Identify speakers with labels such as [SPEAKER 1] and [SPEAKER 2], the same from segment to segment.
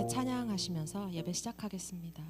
[SPEAKER 1] 찬양하시면서 예배 시작하겠습니다.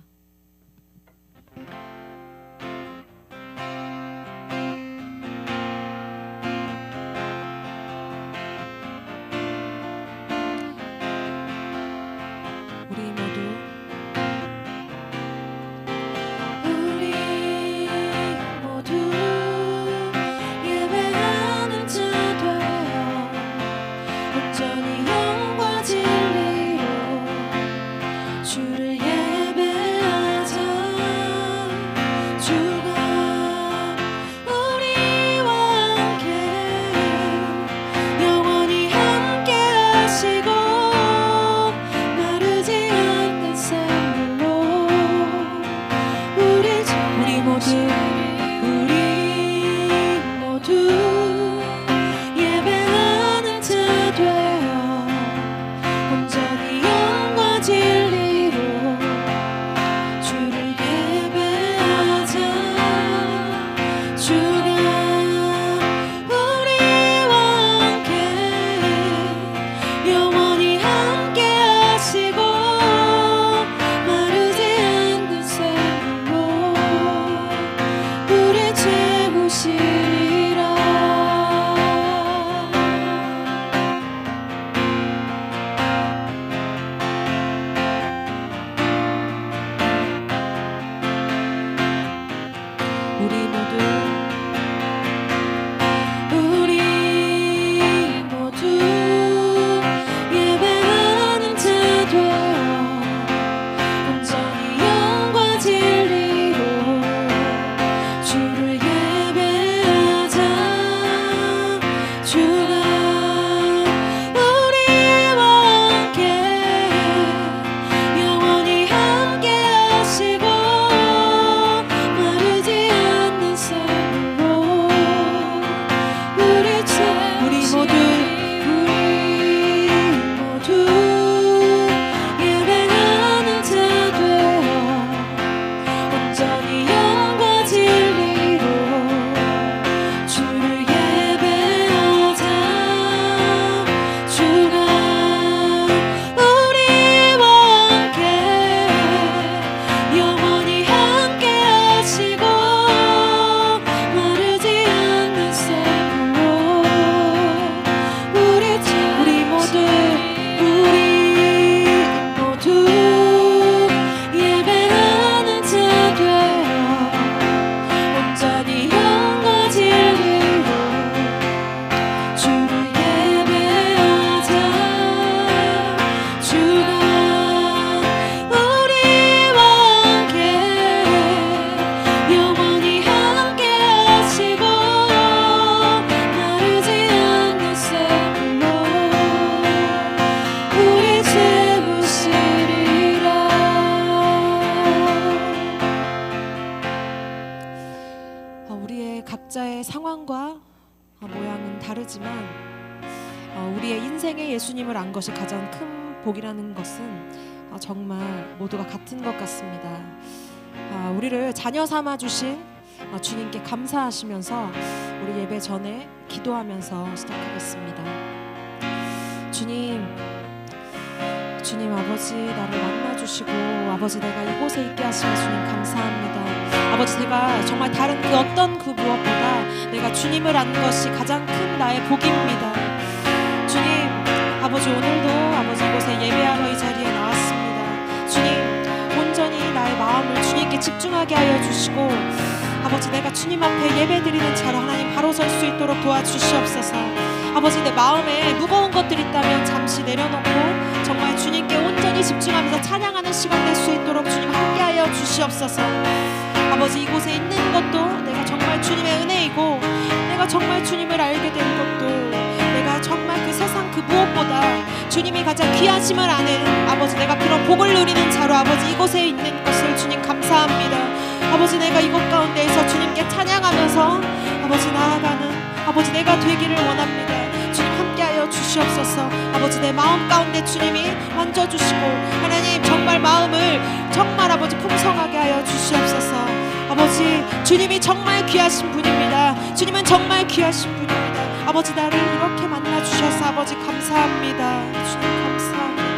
[SPEAKER 1] 각자의 상황과 모양은 다르지만 우리의 인생에 예수님을 안 것이 가장 큰 복이라는 것은 정말 모두가 같은 것 같습니다. 우리를 자녀 삼아 주신 주님께 감사하시면서 우리 예배 전에 기도하면서 시작하겠습니다. 주님 아버지, 나를 만나주시고 아버지, 내가 이곳에 있게 하시면 주님 감사합니다. 아버지, 제가 정말 다른 그 어떤 그 무엇보다 내가 주님을 아는 것이 가장 큰 나의 복입니다. 주님 아버지, 오늘도 아버지 이곳에 예배하러 이 자리에 나왔습니다. 주님 온전히 나의 마음을 주님께 집중하게 하여 주시고 아버지, 내가 주님 앞에 예배드리는 자로 하나님 바로 설 수 있도록 도와주시옵소서. 아버지, 내 마음에 무거운 것들이 있다면 잠시 내려놓고 정말 주님께 온전히 집중하면서 찬양하는 시간 될 수 있도록 주님 함께하여 주시옵소서. 아버지, 이곳에 있는 것도 내가 정말 주님의 은혜이고 내가 정말 주님을 알게 된 것도 내가 정말 그 세상 그 무엇보다 주님이 가장 귀하심을 아는 아버지, 내가 그런 복을 누리는 자로 아버지 이곳에 있는 것을 주님 감사합니다. 아버지, 내가 이곳 가운데에서 주님께 찬양하면서 아버지 나아가는 아버지 내가 되기를 원합니다. 주님 함께하여 주시옵소서. 아버지, 내 마음 가운데 주님이 만져주시고 하나님 정말 마음을 정말 아버지 풍성하게 하여 주시옵소서. 아버지, 주님이 정말 귀하신 분입니다. 주님은 정말 귀하신 분입니다. 아버지, 나를 이렇게 만나주셔서 아버지 감사합니다. 주님 감사합니다.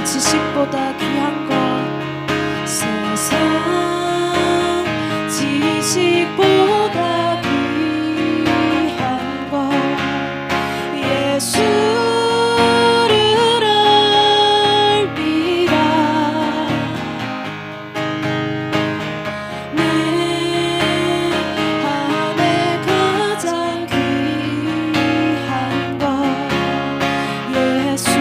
[SPEAKER 1] 지식보다 귀한 것 세상 지식보다 귀한 것 예수를 알미라 내 안에 가장 귀한 것 예수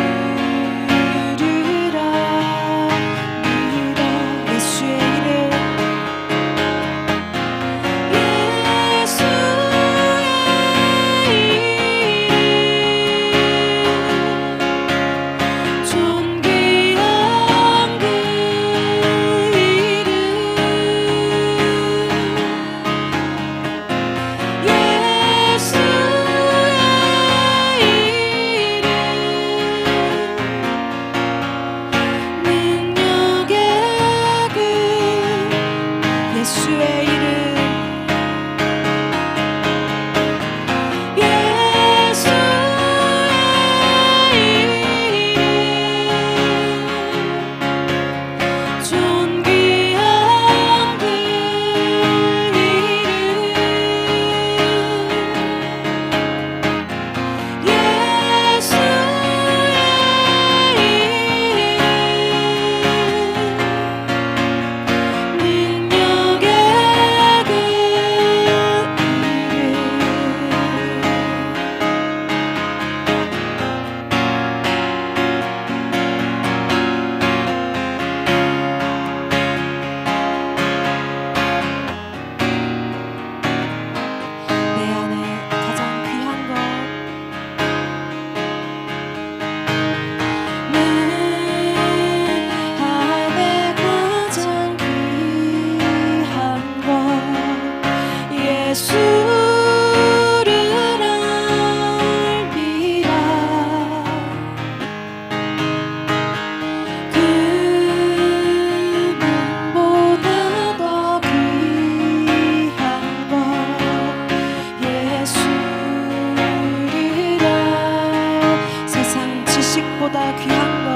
[SPEAKER 1] 보다 귀한 것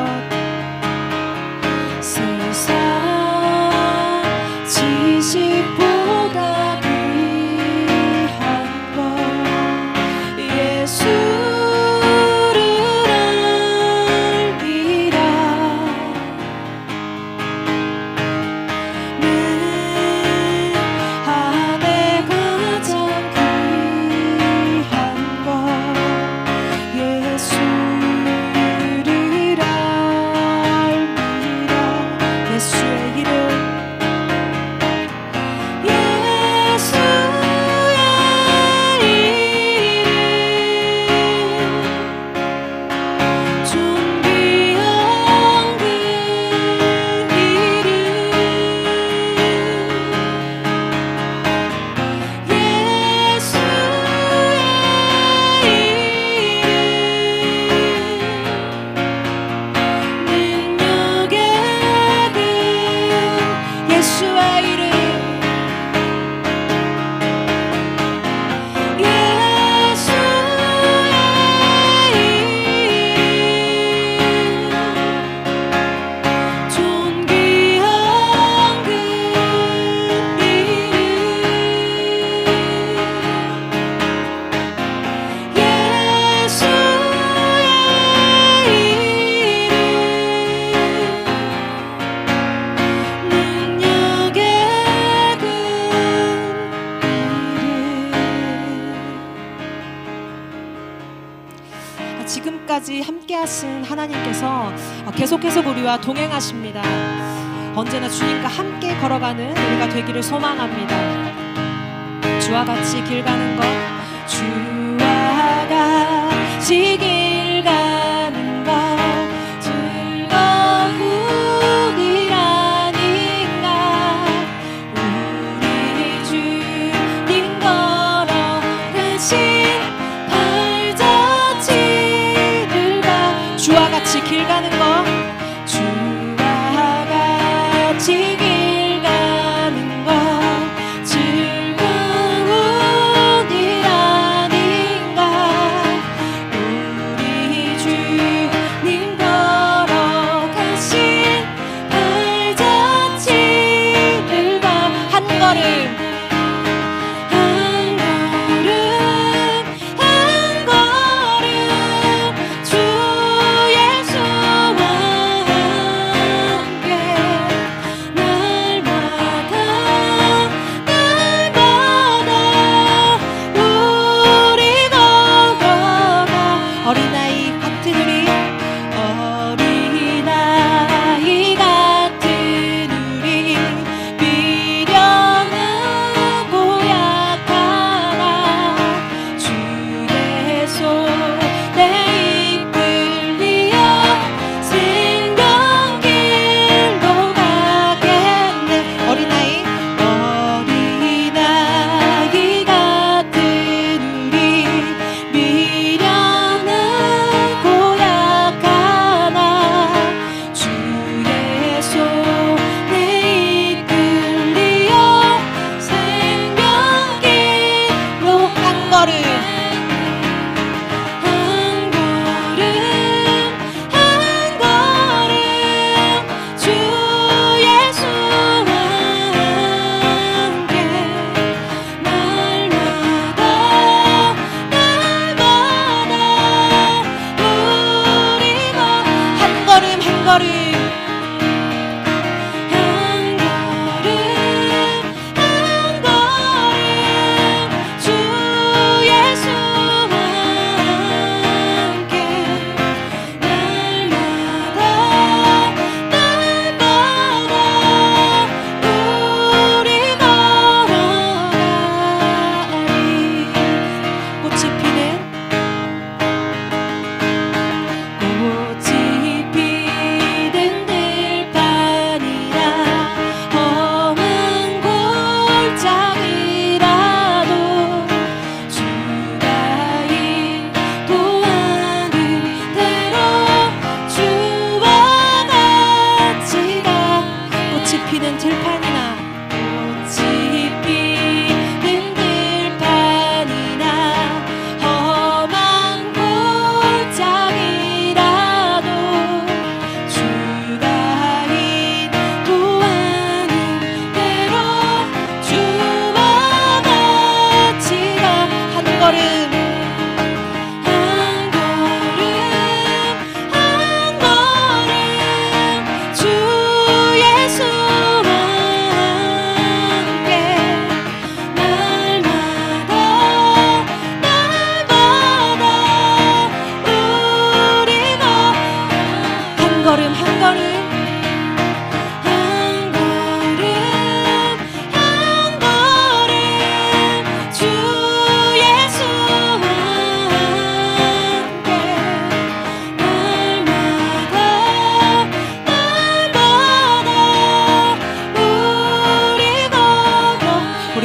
[SPEAKER 1] 세상 지식보다 귀한 것 예수를 알미라 내 안에 가장 귀한 것 예수 지금까지 함께하신 하나님께서 계속해서 우리와 동행하십니다. 언제나 주님과 함께 걸어가는 우리가 되기를 소망합니다. 주와 같이 길 가는 것 주와 같이 길 가는 것 즐거운 일 아닌가 길 가는 것 즐거운 일 아닌가. 우리 주님 걸어가신 발자취를 봐. 한 걸음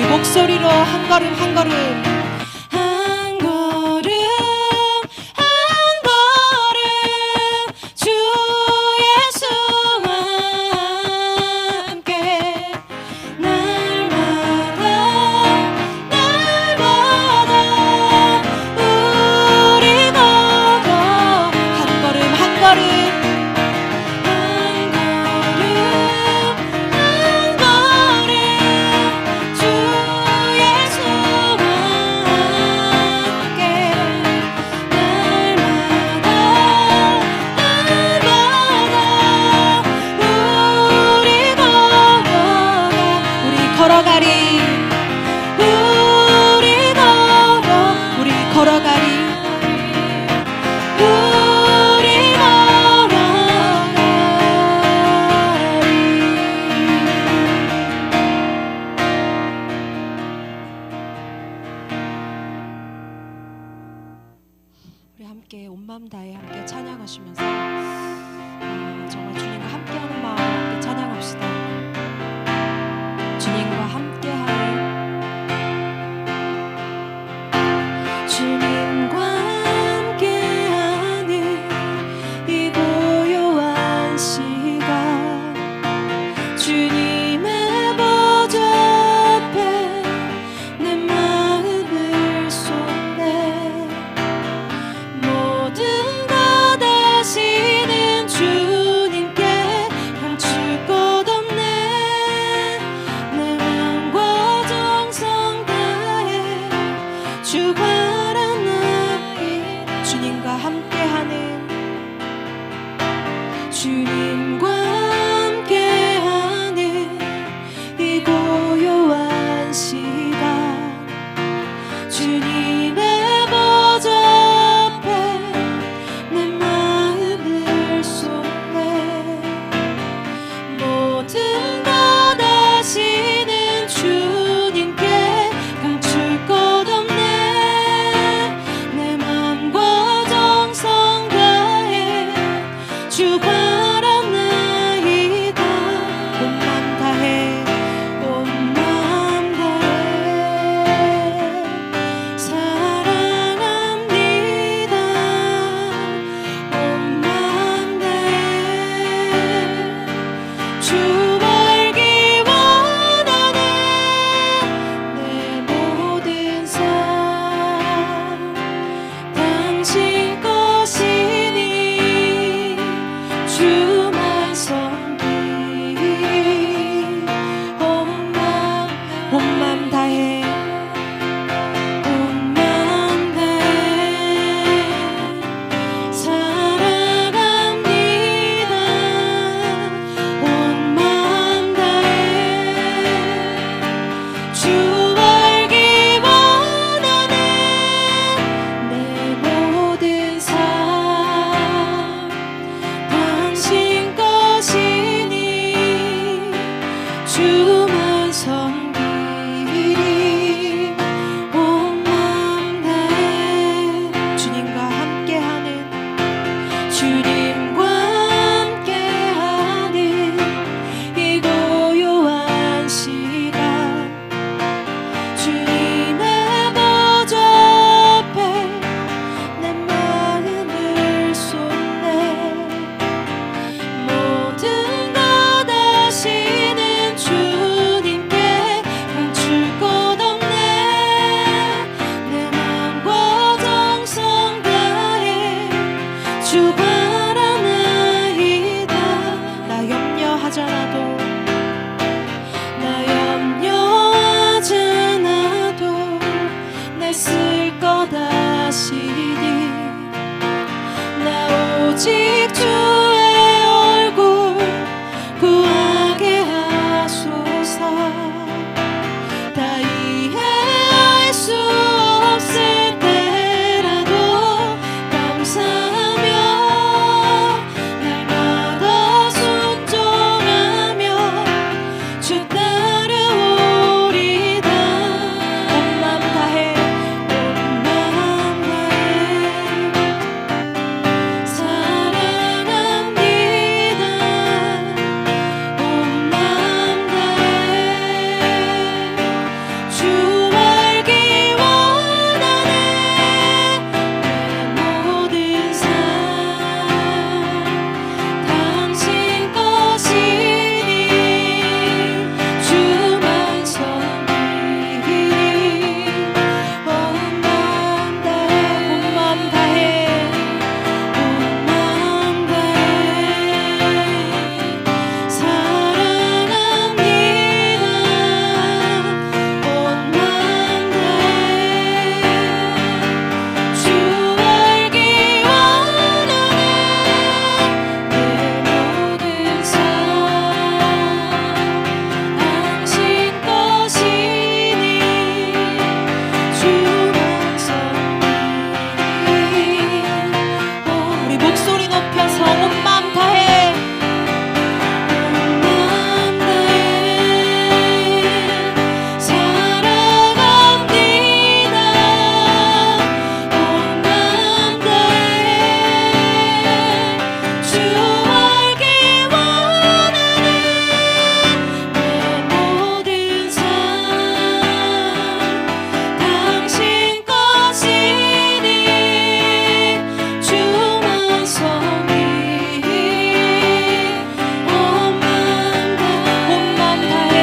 [SPEAKER 1] 목소리로 한 걸음 한 걸음 한 걸음 한 걸음 주 예수와 함께 날마다 우리 걸어 한 걸음 한 걸음 걸어가리 우리 걸어가리 우리 걸어가리 우리 함께 온 마음 다해 함께 찬양하시면서 정말 주님과 함께하는 마음 함께 찬양합시다. 주님과 함께하는 주님과 함께하는 이 고요한 시간 주님 주만 섬기리 온 마음 다해 주님과 함께하는 주님과 함께하는 이 고요한 시간 주님의 보좌 앞에 내 마음을 쏟네 모든 것 아시는 주님께 감출 것 없네 내 마음과 정성 다해 주 바라나이다 나 염려하잖아도 내 쓸 것 아시니 나 오직 주의 얼굴 구하게 하소서 다 이해할 수 없을 때라도 감사하며 날마다 순종하며 주 따르오리다 온 마음 다해 온 마음 다해 사랑합니다 온 마음 다해 주 알기 원하네 내 모든 삶 당신 것이니 주만 섬기리 온 마음 다해 온 마음 다해 온 마음 다해 사랑합니다 온 마음 다해 주 알기 원하네 내 모든 삶 당신 것이니 주만 섬기리 우리 목소리 높여서 온 마음 다해 온 마음 다해 사랑합니다 온 마음 다해 주 알기 원하네 내 모든 삶 당신 것이니 주만 섬기리 온 마음 다해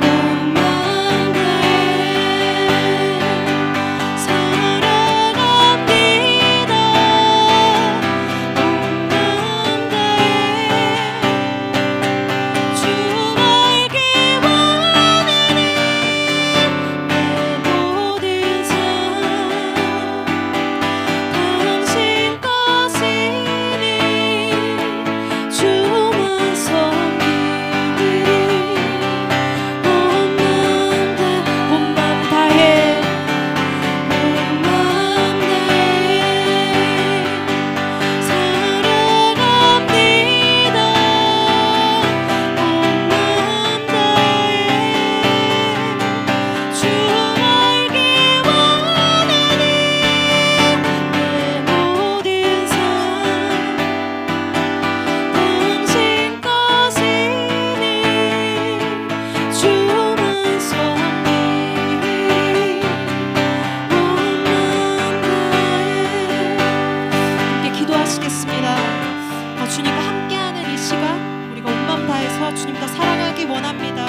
[SPEAKER 1] 온 마음 다해 사랑합니다 온 마음 다해 주 알기 원하네 내 모든 삶 당신 것이니 주만 섬기리 온 마음 다해 온 마음 다해 사랑합니다 온 마음 다해 주 알기 원하네 내 모든 삶 당신 것이니 주만 섬기리 온 마음 다해 함께 기도하시겠습니다. 주님과 함께하는 이 시간 우리가 온 마음 다해서 주님과 사랑하기 원합니다.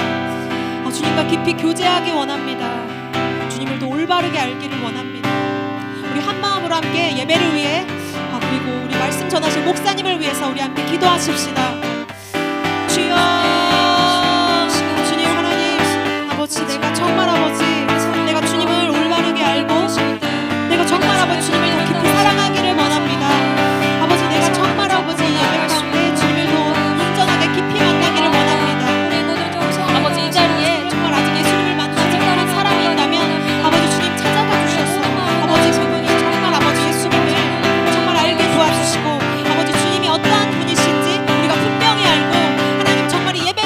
[SPEAKER 1] 주님과 깊이 교제하기 원합니다. 주님을 더 올바르게 알기를 원합니다. 우리 한 마음으로 함께 예배를 위해 그리고 우리 말씀 전하실 목사님을 위해서 우리 함께 기도하십시다. 주여 주님 하나님 아버지 내가 정말 아버지 내가 주님을 올바르게 알고 내가 정말 아버지 주님을 더 깊이 사랑하기를 원합니다. 아버지 내가 정말 아버지 예배 가운데 주님을 더 온전하게 깊이 만나기를 원합니다. 아버지 이 자리에 정말 아직 예수님을 만나지 못한 사람이 있다면 아버지 주님 찾아가 주셔서 아버지 그분이 정말 아버지 예수님을 정말 알게 도와주시고 아버지 주님이 어떠한 분이신지 우리가 분명히 알고 하나님 정말 이 예배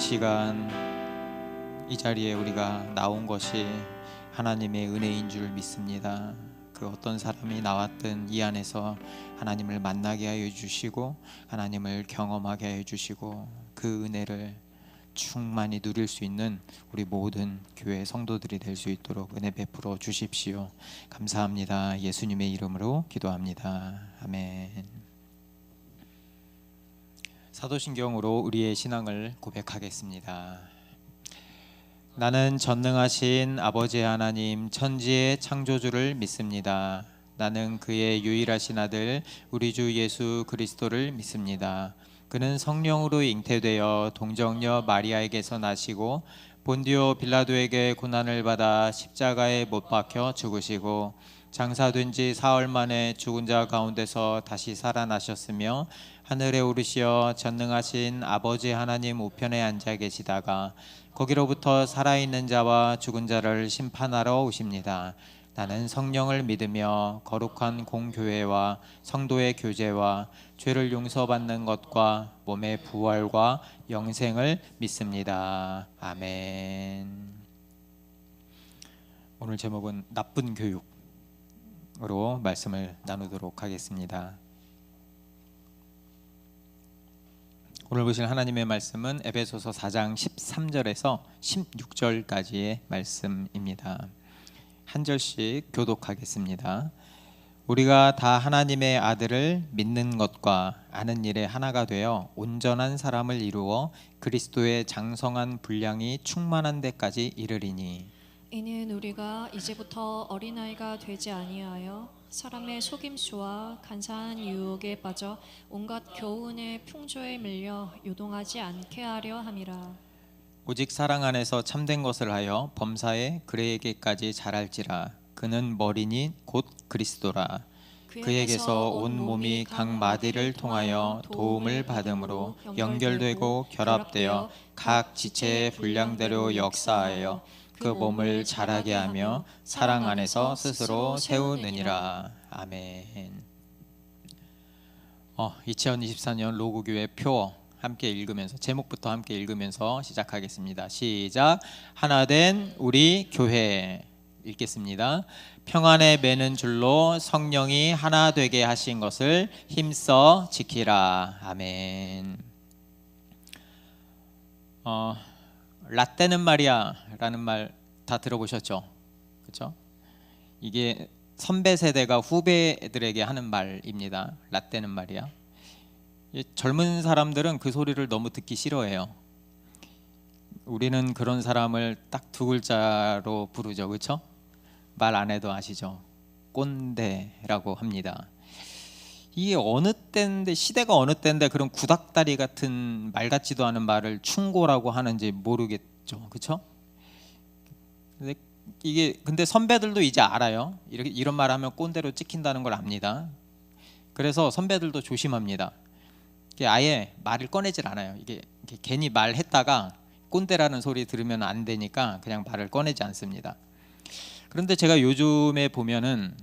[SPEAKER 2] 시간 이 자리에 우리가 나온 것이 하나님의 은혜인 줄 믿습니다. 그 어떤 사람이 나왔든 이 안에서 하나님을 만나게 하여 주시고 하나님을 경험하게 하여 주시고 그 은혜를 충만히 누릴 수 있는 우리 모든 교회 성도들이 될 수 있도록 은혜 베풀어 주십시오. 감사합니다. 예수님의 이름으로 기도합니다. 아멘. 사도신경으로 우리의 신앙을 고백하겠습니다. 나는 전능하신 아버지 하나님 천지의 창조주를 믿습니다. 나는 그의 유일하신 아들 우리 주 예수 그리스도를 믿습니다. 그는 성령으로 잉태되어 동정녀 마리아에게서 나시고 본디오 빌라도에게 고난을 받아 십자가에 못 박혀 죽으시고 장사된 지 사흘 만에 죽은 자 가운데서 다시 살아나셨으며 하늘에 오르시어 전능하신 아버지 하나님 우편에 앉아 계시다가 거기로부터 살아있는 자와 죽은 자를 심판하러 오십니다. 나는 성령을 믿으며 거룩한 공교회와 성도의 교제와 죄를 용서받는 것과 몸의 부활과 영생을 믿습니다. 아멘. 오늘 제목은 나쁜 교육으로 말씀을 나누도록 하겠습니다. 오늘 보실 하나님의 말씀은 에베소서 4장 13절에서 16절까지의 말씀입니다. 한 절씩 교독하겠습니다. 우리가 다 하나님의 아들을 믿는 것과 아는 일에 하나가 되어 온전한 사람을 이루어 그리스도의 장성한 분량이 충만한 데까지 이르리니
[SPEAKER 3] 이는 우리가 이제부터 어린아이가 되지 아니하여 사람의 속임수와 간사한 유혹에 빠져 온갖 교훈의 풍조에 밀려 요동하지 않게 하려 함이라.
[SPEAKER 2] 오직 사랑 안에서 참된 것을 하여 범사에 그에게까지 자랄지라. 그는 머리니 곧 그리스도라. 그에게서 온 몸이 각 마디를 통하여 도움을 받음으로 연결되고 결합되어 각 지체의 분량대로 역사하여 그 몸을 자라게 하며 사랑 안에서 스스로 세우느니라. 아멘. 2024년 로고교회 표 함께 읽으면서 제목부터 함께 읽으면서 시작하겠습니다. 시작. 하나된 우리 교회 읽겠습니다. 평안에 매는 줄로 성령이 하나 되게 하신 것을 힘써 지키라. 아멘. 라떼는 말이야라는 말 다 들어보셨죠? 그렇죠? 이게 선배 세대가 후배들에게 하는 말입니다. 라떼는 말이야. 젊은 사람들은 그 소리를 너무 듣기 싫어해요. 우리는 그런 사람을 딱 두 글자로 부르죠, 그렇죠? 말 안 해도 아시죠? 꼰대라고 합니다. 이게 어느 때인데, 시대가 어느 때인데 그런 구닥다리 같은 말 같지도 않은 말을 충고라고 하는지 모르겠죠, 그렇죠? 근데 선배들도 이제 알아요. 이런 말 하면 꼰대로 찍힌다는 걸 압니다. 그래서 선배들도 조심합니다. 아예 말을 꺼내질 않아요. 이게 괜히 말했다가 꼰대라는 소리 들으면 안 되니까 그냥 말을 꺼내지 않습니다. 그런데 제가 요즘에 보면은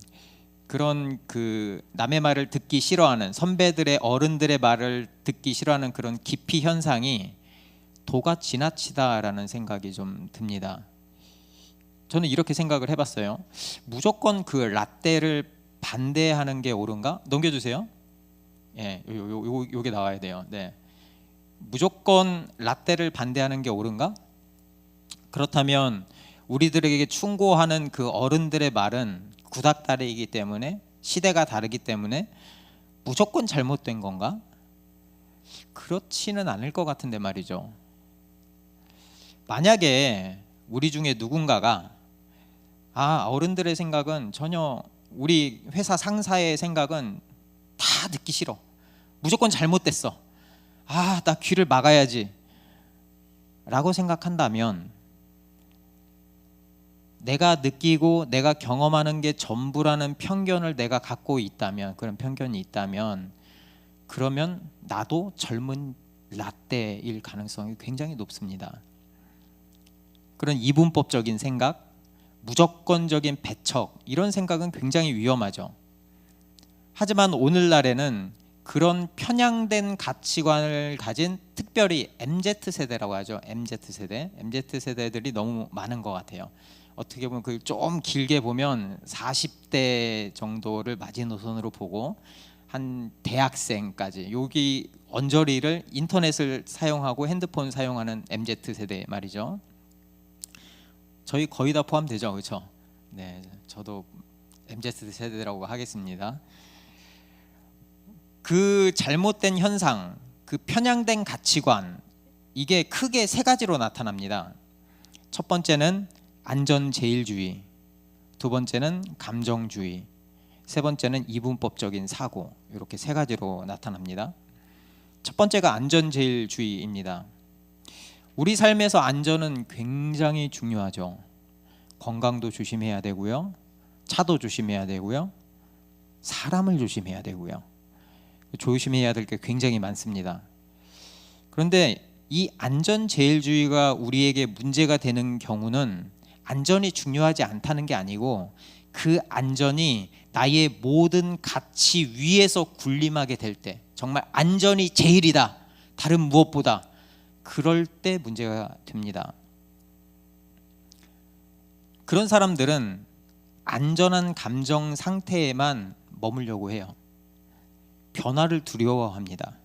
[SPEAKER 2] 그런 그 남의 말을 듣기 싫어하는, 선배들의 어른들의 말을 듣기 싫어하는 그런 기피 현상이 도가 지나치다라는 생각이 좀 듭니다. 저는 이렇게 생각을 해봤어요. 무조건 그 라떼를 반대하는 게 옳은가? 넘겨주세요. 예, 요게 나와야 돼요. 네, 무조건 라떼를 반대하는 게 옳은가? 그렇다면 우리들에게 충고하는 그 어른들의 말은 구닥다리이기 때문에, 시대가 다르기 때문에 무조건 잘못된 건가? 그렇지는 않을 것 같은데 말이죠. 만약에 우리 중에 누군가가 어른들의 생각은 전혀, 우리 회사 상사의 생각은 다 듣기 싫어, 무조건 잘못됐어, 나 귀를 막아야지 라고 생각한다면, 내가 느끼고 내가 경험하는 게 전부라는 편견을 내가 갖고 있다면, 그런 편견이 있다면, 그러면 나도 젊은 라떼일 가능성이 굉장히 높습니다. 그런 이분법적인 생각, 무조건적인 배척, 이런 생각은 굉장히 위험하죠. 하지만 오늘날에는 그런 편향된 가치관을 가진 특별히 MZ 세대라고 하죠. MZ 세대. MZ 세대들이 너무 많은 것 같아요. 어떻게 보면 그 좀 길게 보면 40대 정도를 마지노선으로 보고 한 대학생까지 여기 언저리를 인터넷을 사용하고 핸드폰 사용하는 MZ 세대 말이죠. 저희 거의 다 포함되죠, 그렇죠? 네, 저도 MZ 세대라고 하겠습니다. 그 잘못된 현상, 그 편향된 가치관, 이게 크게 세 가지로 나타납니다. 첫 번째는 안전제일주의, 두 번째는 감정주의, 세 번째는 이분법적인 사고. 이렇게 세 가지로 나타납니다. 첫 번째가 안전제일주의입니다. 우리 삶에서 안전은 굉장히 중요하죠. 건강도 조심해야 되고요, 차도 조심해야 되고요, 사람을 조심해야 되고요. 조심해야 될 게 굉장히 많습니다. 그런데 이 안전제일주의가 우리에게 문제가 되는 경우는 안전이 중요하지 않다는 게 아니고 그 안전이 나의 모든 가치 위에서 군림하게 될 때, 정말 안전이 제일이다, 다른 무엇보다, 그럴 때 문제가 됩니다. 그런 사람들은 안전한 감정 상태에만 머물려고 해요. 변화를 두려워합니다.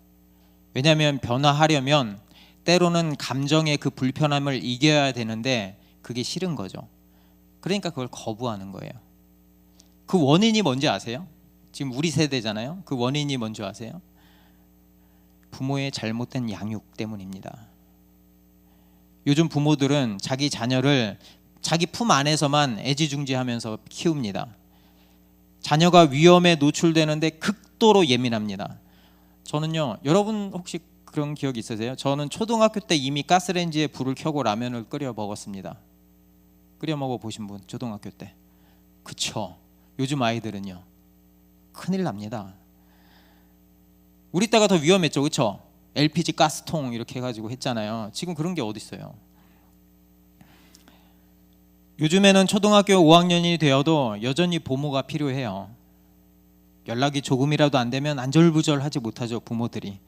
[SPEAKER 2] 왜냐하면 변화하려면 때로는 감정의 그 불편함을 이겨야 되는데 그게 싫은 거죠. 그러니까 그걸 거부하는 거예요. 그 원인이 뭔지 아세요? 지금 우리 세대잖아요. 그 원인이 뭔지 아세요? 부모의 잘못된 양육 때문입니다. 요즘 부모들은 자기 자녀를 자기 품 안에서만 애지중지하면서 키웁니다. 자녀가 위험에 노출되는데 극도로 예민합니다. 저는요, 여러분 혹시 그런 기억 있으세요? 저는 초등학교 때 이미 가스레인지에 불을 켜고 라면을 끓여 먹었습니다. 끓여 먹어 보신 분, 초등학교 때. 그쵸? 요즘 아이들은요, 큰일 납니다. 우리 때가 더 위험했죠, 그쵸? LPG 가스통 이렇게 해가지고 했잖아요. 지금 그런 게 어디 있어요? 요즘에는 초등학교 5학년이 되어도 여전히 보모가 필요해요. 연락이 조금이라도 안 되면 안절부절하지 못하죠, 부모들이.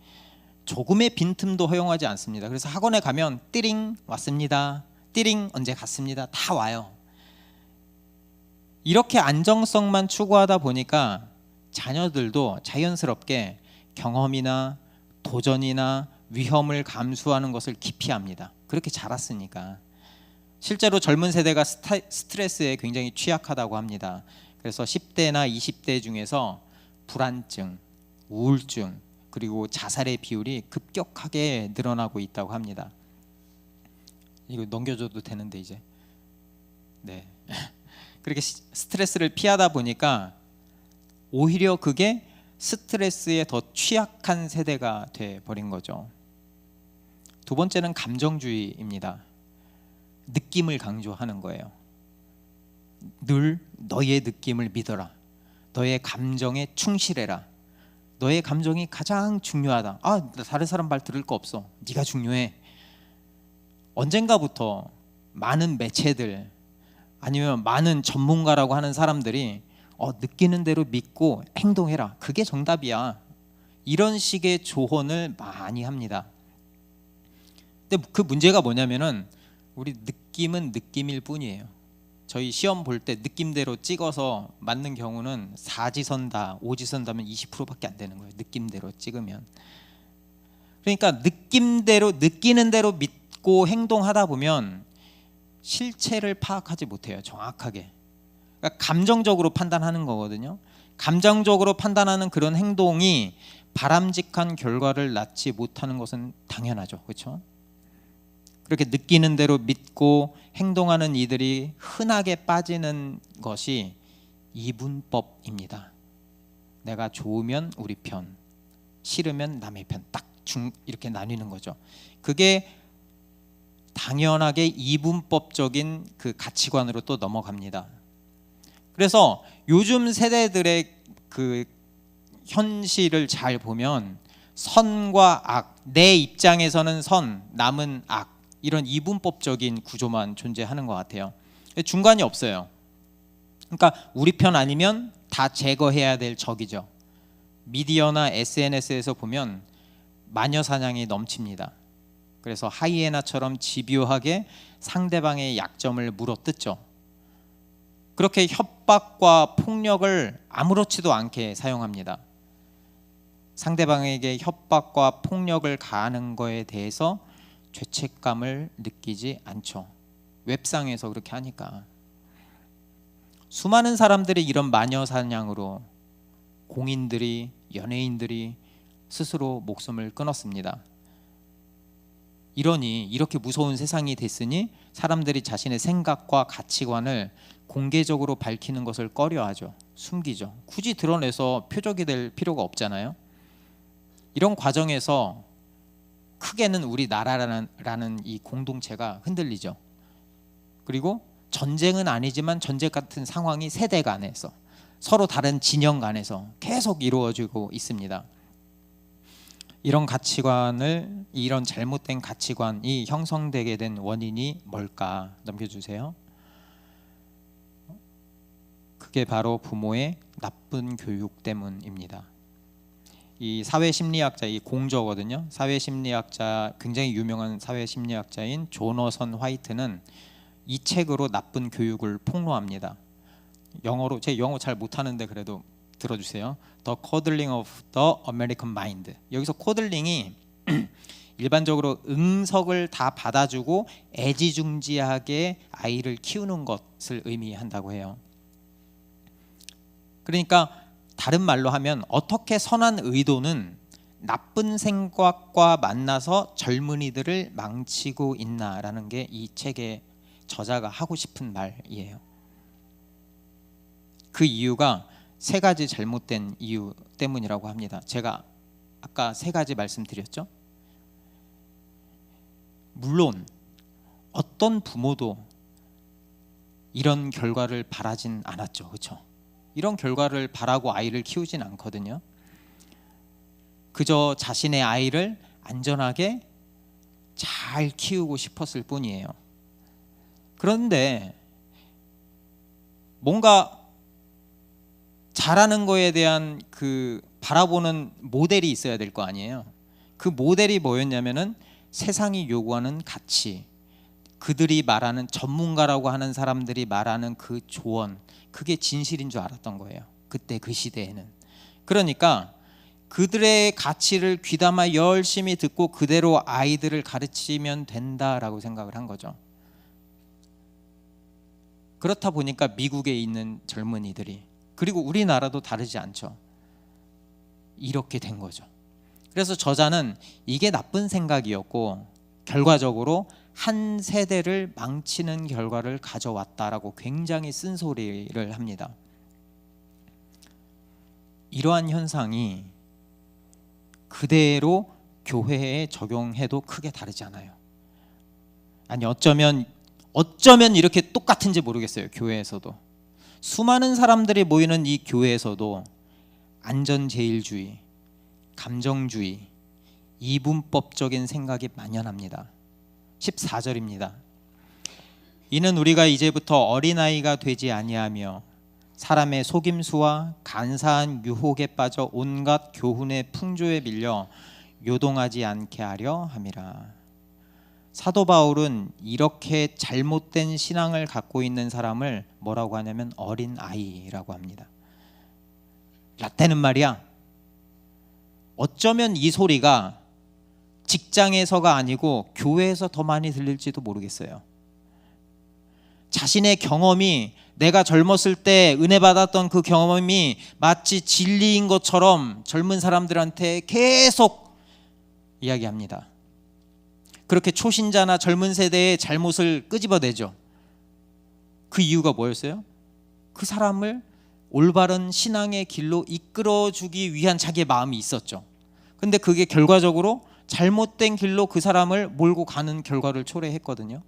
[SPEAKER 2] 조금의 빈틈도 허용하지 않습니다. 그래서 학원에 가면 띠링 왔습니다, 띠링 언제 갔습니다, 다 와요. 이렇게 안정성만 추구하다 보니까 자녀들도 자연스럽게 경험이나 도전이나 위험을 감수하는 것을 기피합니다. 그렇게 자랐으니까. 실제로 젊은 세대가 스트레스에 굉장히 취약하다고 합니다. 그래서 10대나 20대 중에서 불안증, 우울증, 그리고 자살의 비율이 급격하게 늘어나고 있다고 합니다. 이거 넘겨줘도 되는데 이제. 네. 그렇게 스트레스를 피하다 보니까 오히려 그게 스트레스에 더 취약한 세대가 돼 버린 거죠. 두 번째는 감정주의입니다. 느낌을 강조하는 거예요. 늘 너의 느낌을 믿어라. 너의 감정에 충실해라. 너의 감정이 가장 중요하다. 아, 다른 사람 말 들을 거 없어. 네가 중요해. 언젠가부터 많은 매체들 아니면 많은 전문가라고 하는 사람들이 느끼는 대로 믿고 행동해라. 그게 정답이야. 이런 식의 조언을 많이 합니다. 근데 그 문제가 뭐냐면은 우리 느낌은 느낌일 뿐이에요. 저희 시험 볼 때 느낌대로 찍어서 맞는 경우는 4지선다, 5지선다면 20%밖에 안 되는 거예요. 느낌대로 찍으면. 그러니까 느낌대로, 느끼는 대로 믿고 행동하다 보면 실체를 파악하지 못해요, 정확하게. 그러니까 감정적으로 판단하는 거거든요. 감정적으로 판단하는 그런 행동이 바람직한 결과를 낳지 못하는 것은 당연하죠, 그렇죠? 그렇게 느끼는 대로 믿고 행동하는 이들이 흔하게 빠지는 것이 이분법입니다. 내가 좋으면 우리 편, 싫으면 남의 편, 딱 이렇게 나뉘는 거죠. 그게 당연하게 이분법적인 그 가치관으로 또 넘어갑니다. 그래서 요즘 세대들의 그 현실을 잘 보면 선과 악, 내 입장에서는 선, 남은 악, 이런 이분법적인 구조만 존재하는 것 같아요. 중간이 없어요. 그러니까 우리 편 아니면 다 제거해야 될 적이죠. 미디어나 SNS에서 보면 마녀 사냥이 넘칩니다. 그래서 하이에나처럼 집요하게 상대방의 약점을 물어뜯죠. 그렇게 협박과 폭력을 아무렇지도 않게 사용합니다. 상대방에게 협박과 폭력을 가하는 거에 대해서 죄책감을 느끼지 않죠. 웹상에서 그렇게 하니까. 수많은 사람들이 이런 마녀 사냥으로 공인들이, 연예인들이 스스로 목숨을 끊었습니다. 이러니 이렇게 무서운 세상이 됐으니 사람들이 자신의 생각과 가치관을 공개적으로 밝히는 것을 꺼려하죠. 숨기죠. 굳이 드러내서 표적이 될 필요가 없잖아요. 이런 과정에서 크게는 우리나라라는 이 공동체가 흔들리죠. 그리고 전쟁은 아니지만 전쟁 같은 상황이 세대 간에서 서로 다른 진영 간에서 계속 이루어지고 있습니다. 이런 잘못된 가치관이 형성되게 된 원인이 뭘까? 넘겨주세요. 그게 바로 부모의 나쁜 교육 때문입니다. 이 사회심리학자, 이 공저거든요. 사회심리학자, 굉장히 유명한 사회심리학자인 조너선 화이트는 이 책으로 나쁜 교육을 폭로합니다. 영어로, 제 영어 잘 못하는데 그래도 들어주세요. The Coddling of the American Mind. 여기서 코들링이 일반적으로 응석을 다 받아주고 애지중지하게 아이를 키우는 것을 의미한다고 해요. 그러니까 다른 말로 하면 어떻게 선한 의도는 나쁜 생각과 만나서 젊은이들을 망치고 있나라는 게 이 책의 저자가 하고 싶은 말이에요. 그 이유가 세 가지 잘못된 이유 때문이라고 합니다. 제가 아까 세 가지 말씀드렸죠. 물론 어떤 부모도 이런 결과를 바라진 않았죠. 그렇죠? 이런 결과를 바라고 아이를 키우진 않거든요. 그저 자신의 아이를 안전하게 잘 키우고 싶었을 뿐이에요. 그런데 뭔가 잘하는 거에 대한 그 바라보는 모델이 있어야 될 거 아니에요. 그 모델이 뭐였냐면은 세상이 요구하는 가치, 그들이 말하는 전문가라고 하는 사람들이 말하는 그 조언, 그게 진실인 줄 알았던 거예요. 그때 그 시대에는. 그러니까 그들의 가치를 귀담아 열심히 듣고 그대로 아이들을 가르치면 된다라고 생각을 한 거죠. 그렇다 보니까 미국에 있는 젊은이들이, 그리고 우리나라도 다르지 않죠. 이렇게 된 거죠. 그래서 저자는 이게 나쁜 생각이었고 결과적으로 한 세대를 망치는 결과를 가져왔다라고 굉장히 쓴소리를 합니다. 이러한 현상이 그대로 교회에 적용해도 크게 다르지 않아요. 아니 어쩌면 이렇게 똑같은지 모르겠어요. 교회에서도 수많은 사람들이 모이는 이 교회에서도 안전제일주의, 감정주의, 이분법적인 생각이 만연합니다. 14절입니다. 이는 우리가 이제부터 어린아이가 되지 아니하며 사람의 속임수와 간사한 유혹에 빠져 온갖 교훈의 풍조에 밀려 요동하지 않게 하려 함이라. 사도 바울은 이렇게 잘못된 신앙을 갖고 있는 사람을 뭐라고 하냐면 어린아이라고 합니다. 라떼는 말이야, 어쩌면 이 소리가 직장에서가 아니고 교회에서 더 많이 들릴지도 모르겠어요. 자신의 경험이, 내가 젊었을 때 은혜 받았던 그 경험이 마치 진리인 것처럼 젊은 사람들한테 계속 이야기합니다. 그렇게 초신자나 젊은 세대의 잘못을 끄집어내죠. 그 이유가 뭐였어요? 그 사람을 올바른 신앙의 길로 이끌어주기 위한 자기의 마음이 있었죠. 근데 그게 결과적으로 잘못된 길로 그 사람을 몰고 가는 결과를 초래했거든요.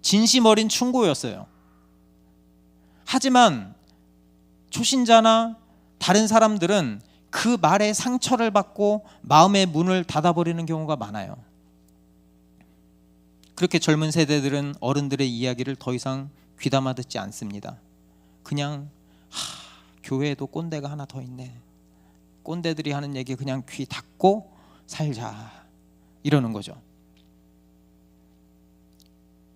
[SPEAKER 2] 진심 어린 충고였어요. 하지만 초신자나 다른 사람들은 그 말에 상처를 받고 마음의 문을 닫아버리는 경우가 많아요. 그렇게 젊은 세대들은 어른들의 이야기를 더 이상 귀담아 듣지 않습니다. 그냥 교회에도 꼰대가 하나 더 있네. 꼰대들이 하는 얘기 그냥 귀 닫고 살자 이러는 거죠.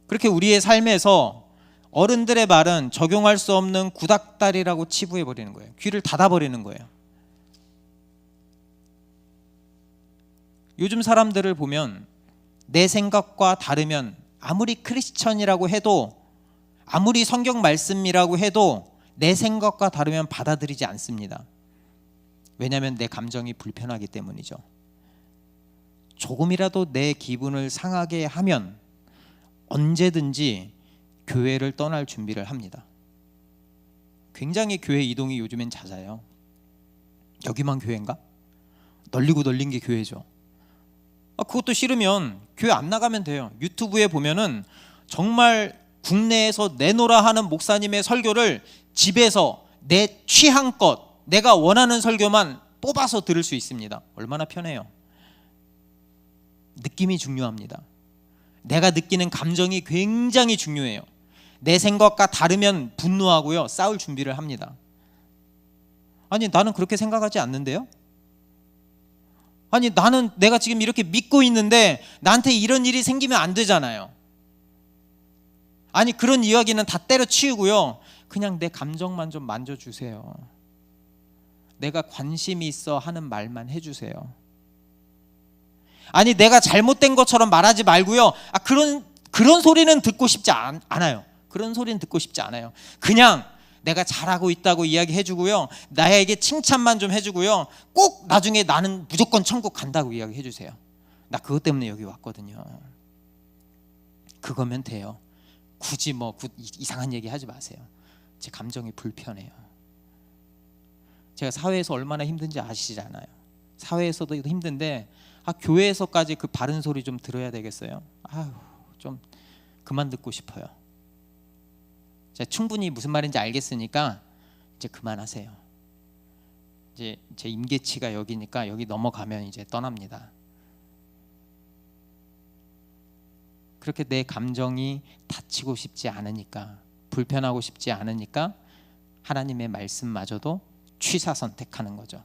[SPEAKER 2] 그렇게 우리의 삶에서 어른들의 말은 적용할 수 없는 구닥다리라고 치부해 버리는 거예요. 귀를 닫아 버리는 거예요. 요즘 사람들을 보면 내 생각과 다르면 아무리 크리스천이라고 해도, 아무리 성경 말씀이라고 해도 내 생각과 다르면 받아들이지 않습니다. 왜냐하면 내 감정이 불편하기 때문이죠. 조금이라도 내 기분을 상하게 하면 언제든지 교회를 떠날 준비를 합니다. 굉장히 교회 이동이 요즘엔 잦아요. 여기만 교회인가? 널리고 널린 게 교회죠. 그것도 싫으면 교회 안 나가면 돼요. 유튜브에 보면은 정말 국내에서 내노라 하는 목사님의 설교를 집에서 내 취향껏 내가 원하는 설교만 뽑아서 들을 수 있습니다. 얼마나 편해요. 느낌이 중요합니다. 내가 느끼는 감정이 굉장히 중요해요. 내 생각과 다르면 분노하고요, 싸울 준비를 합니다. 아니, 나는 그렇게 생각하지 않는데요? 아니, 나는 내가 지금 이렇게 믿고 있는데 나한테 이런 일이 생기면 안 되잖아요. 아니, 그런 이야기는 다 때려치우고요, 그냥 내 감정만 좀 만져주세요. 내가 관심이 있어 하는 말만 해주세요. 아니, 내가 잘못된 것처럼 말하지 말고요, 그런 소리는 듣고 싶지 않아요. 그런 소리는 듣고 싶지 않아요. 그냥 내가 잘하고 있다고 이야기해주고요, 나에게 칭찬만 좀 해주고요, 꼭 나중에 나는 무조건 천국 간다고 이야기해주세요. 나 그것 때문에 여기 왔거든요. 그거면 돼요. 굳이 이상한 얘기 하지 마세요. 제 감정이 불편해요. 제가 사회에서 얼마나 힘든지 아시잖아요. 사회에서도 힘든데 교회에서까지 그 바른 소리 좀 들어야 되겠어요? 좀 그만 듣고 싶어요. 제가 충분히 무슨 말인지 알겠으니까 이제 그만하세요. 이제 제 임계치가 여기니까 여기 넘어가면 이제 떠납니다. 그렇게 내 감정이 다치고 싶지 않으니까, 불편하고 싶지 않으니까 하나님의 말씀마저도 취사 선택하는 거죠.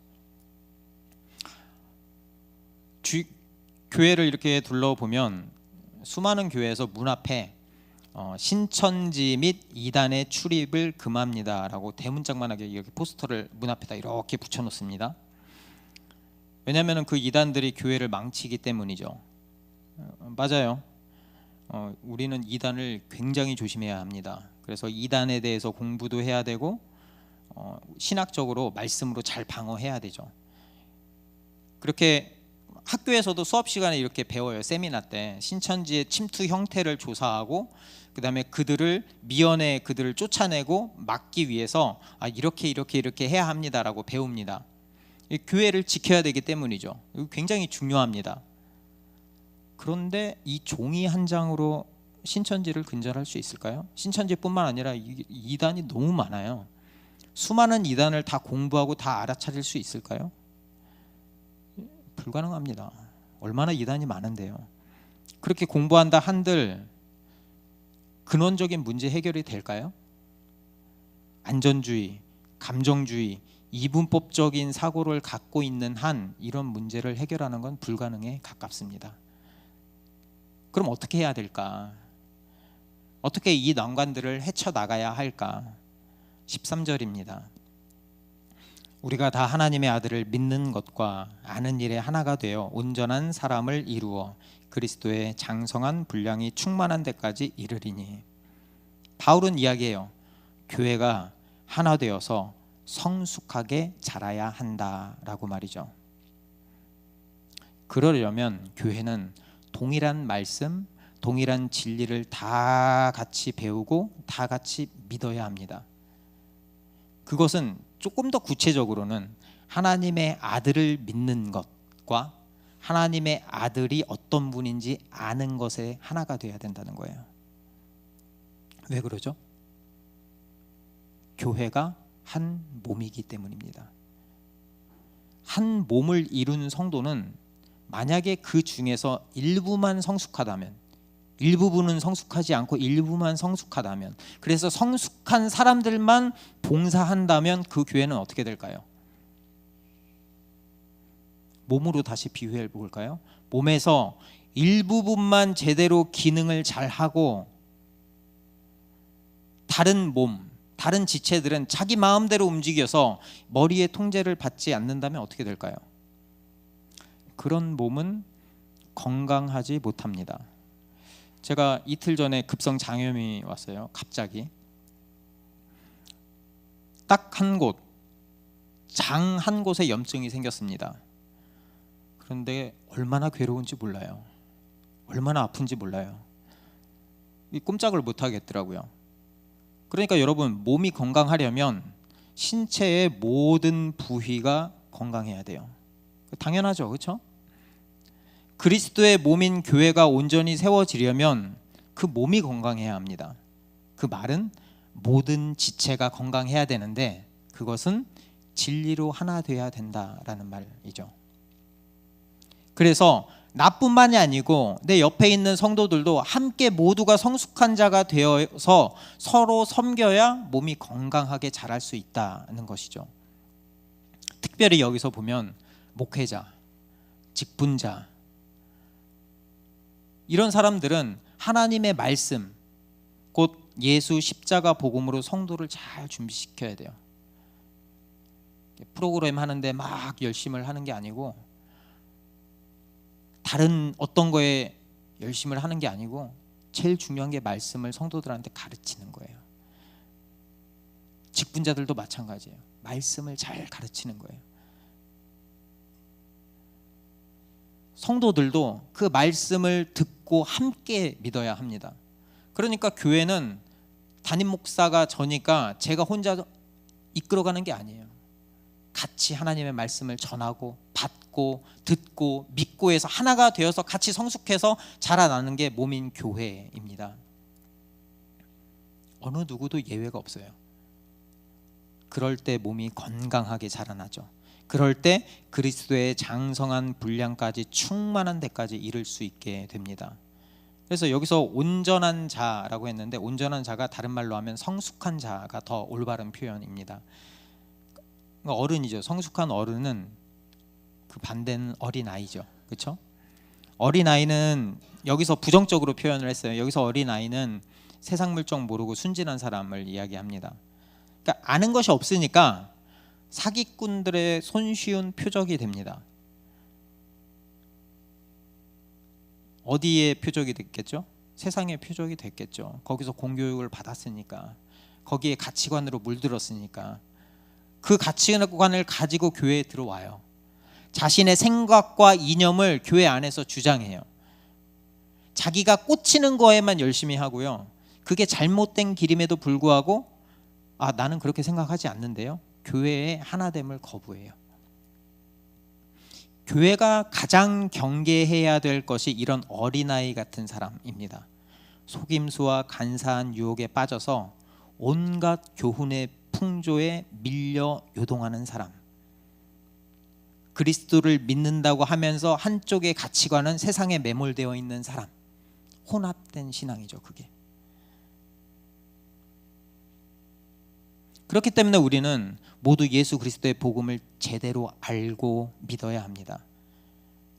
[SPEAKER 2] 교회를 이렇게 둘러보면 수많은 교회에서 문 앞에 신천지 및 이단의 출입을 금합니다라고 대문짝만하게 이렇게 포스터를 문 앞에다 이렇게 붙여놓습니다. 왜냐하면 그 이단들이 교회를 망치기 때문이죠. 맞아요. 우리는 이단을 굉장히 조심해야 합니다. 그래서 이단에 대해서 공부도 해야 되고 신학적으로 말씀으로 잘 방어해야 되죠. 그렇게 학교에서도 수업 시간에 이렇게 배워요. 세미나 때 신천지의 침투 형태를 조사하고 그다음에 그들을 미연에 그들을 쫓아내고 막기 위해서 이렇게 해야 합니다라고 배웁니다. 교회를 지켜야 되기 때문이죠. 이거 굉장히 중요합니다. 그런데 이 종이 한 장으로 신천지를 근절할 수 있을까요? 신천지뿐만 아니라 이단이 너무 많아요. 수많은 이단을 다 공부하고 다 알아차릴 수 있을까요? 불가능합니다. 얼마나 이단이 많은데요. 그렇게 공부한다 한들 근원적인 문제 해결이 될까요? 안전주의, 감정주의, 이분법적인 사고를 갖고 있는 한 이런 문제를 해결하는 건 불가능에 가깝습니다. 그럼 어떻게 해야 될까? 어떻게 이 난관들을 헤쳐나가야 할까? 13절입니다. 우리가 다 하나님의 아들을 믿는 것과 아는 일에 하나가 되어 온전한 사람을 이루어 그리스도의 장성한 분량이 충만한 데까지 이르리니. 바울은 이야기해요. 교회가 하나 되어서 성숙하게 자라야 한다라고 말이죠. 그러려면 교회는 동일한 말씀, 동일한 진리를 다 같이 배우고 다 같이 믿어야 합니다. 그것은 조금 더 구체적으로는 하나님의 아들을 믿는 것과 하나님의 아들이 어떤 분인지 아는 것에 하나가 되어야 된다는 거예요. 왜 그러죠? 교회가 한 몸이기 때문입니다. 한 몸을 이룬 성도는 만약에 그 중에서 일부만 성숙하다면, 일부분은 성숙하지 않고 일부만 성숙하다면, 그래서 성숙한 사람들만 봉사한다면 그 교회는 어떻게 될까요? 몸으로 다시 비유해 볼까요? 몸에서 일부분만 제대로 기능을 잘 하고 다른 몸, 다른 지체들은 자기 마음대로 움직여서 머리의 통제를 받지 않는다면 어떻게 될까요? 그런 몸은 건강하지 못합니다. 제가 이틀 전에 급성 장염이 왔어요. 갑자기 딱 한 곳, 장 한 곳에 염증이 생겼습니다. 그런데 얼마나 괴로운지 몰라요. 얼마나 아픈지 몰라요. 꼼짝을 못 하겠더라고요. 그러니까 여러분, 몸이 건강하려면 신체의 모든 부위가 건강해야 돼요. 당연하죠, 그렇죠? 그리스도의 몸인 교회가 온전히 세워지려면 그 몸이 건강해야 합니다. 그 말은 모든 지체가 건강해야 되는데 그것은 진리로 하나 돼야 된다라는 말이죠. 그래서 나뿐만이 아니고 내 옆에 있는 성도들도 함께 모두가 성숙한 자가 되어서 서로 섬겨야 몸이 건강하게 자랄 수 있다는 것이죠. 특별히 여기서 보면 목회자, 직분자, 이런 사람들은 하나님의 말씀, 곧 예수 십자가 복음으로 성도를 잘 준비시켜야 돼요. 프로그램 하는데 막 열심을 하는 게 아니고, 다른 어떤 거에 열심을 하는 게 아니고, 제일 중요한 게 말씀을 성도들한테 가르치는 거예요. 직분자들도 마찬가지예요. 말씀을 잘 가르치는 거예요. 성도들도 그 말씀을 듣고 함께 믿어야 합니다. 그러니까 교회는 담임 목사가 저니까 제가 혼자 이끌어가는 게 아니에요. 같이 하나님의 말씀을 전하고 받고 듣고 믿고 해서 하나가 되어서 같이 성숙해서 자라나는 게 몸인 교회입니다. 어느 누구도 예외가 없어요. 그럴 때 몸이 건강하게 자라나죠. 그럴 때 그리스도의 장성한 분량까지 충만한 데까지 이를 수 있게 됩니다. 그래서 여기서 온전한 자라고 했는데, 온전한 자가 다른 말로 하면 성숙한 자가 더 올바른 표현입니다. 어른이죠. 성숙한 어른은 그 반대는 어린아이죠. 그렇죠? 어린아이는 여기서 부정적으로 표현을 했어요. 여기서 어린아이는 세상 물정 모르고 순진한 사람을 이야기합니다. 그러니까 아는 것이 없으니까 사기꾼들의 손쉬운 표적이 됩니다. 어디에 표적이 됐겠죠? 세상의 표적이 됐겠죠. 거기서 공교육을 받았으니까, 거기에 가치관으로 물들었으니까 그 가치관을 가지고 교회에 들어와요. 자신의 생각과 이념을 교회 안에서 주장해요. 자기가 꽂히는 거에만 열심히 하고요. 그게 잘못된 길임에도 불구하고 나는 그렇게 생각하지 않는데요. 교회의 하나됨을 거부해요. 교회가 가장 경계해야 될 것이 이런 어린아이 같은 사람입니다. 속임수와 간사한 유혹에 빠져서 온갖 교훈의 풍조에 밀려 요동하는 사람. 그리스도를 믿는다고 하면서 한쪽의 가치관은 세상에 매몰되어 있는 사람. 혼합된 신앙이죠, 그게. 그렇기 때문에 우리는 모두 예수 그리스도의 복음을 제대로 알고 믿어야 합니다.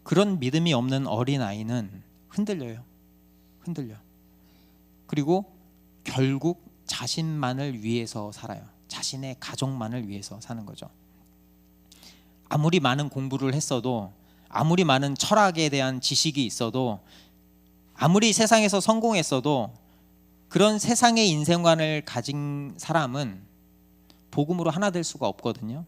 [SPEAKER 2] 그런 믿음이 없는 어린아이는 흔들려요. 흔들려. 그리고 결국 자신만을 위해서 살아요. 자신의 가족만을 위해서 사는 거죠. 아무리 많은 공부를 했어도, 아무리 많은 철학에 대한 지식이 있어도, 아무리 세상에서 성공했어도 그런 세상의 인생관을 가진 사람은 복음으로 하나 될 수가 없거든요.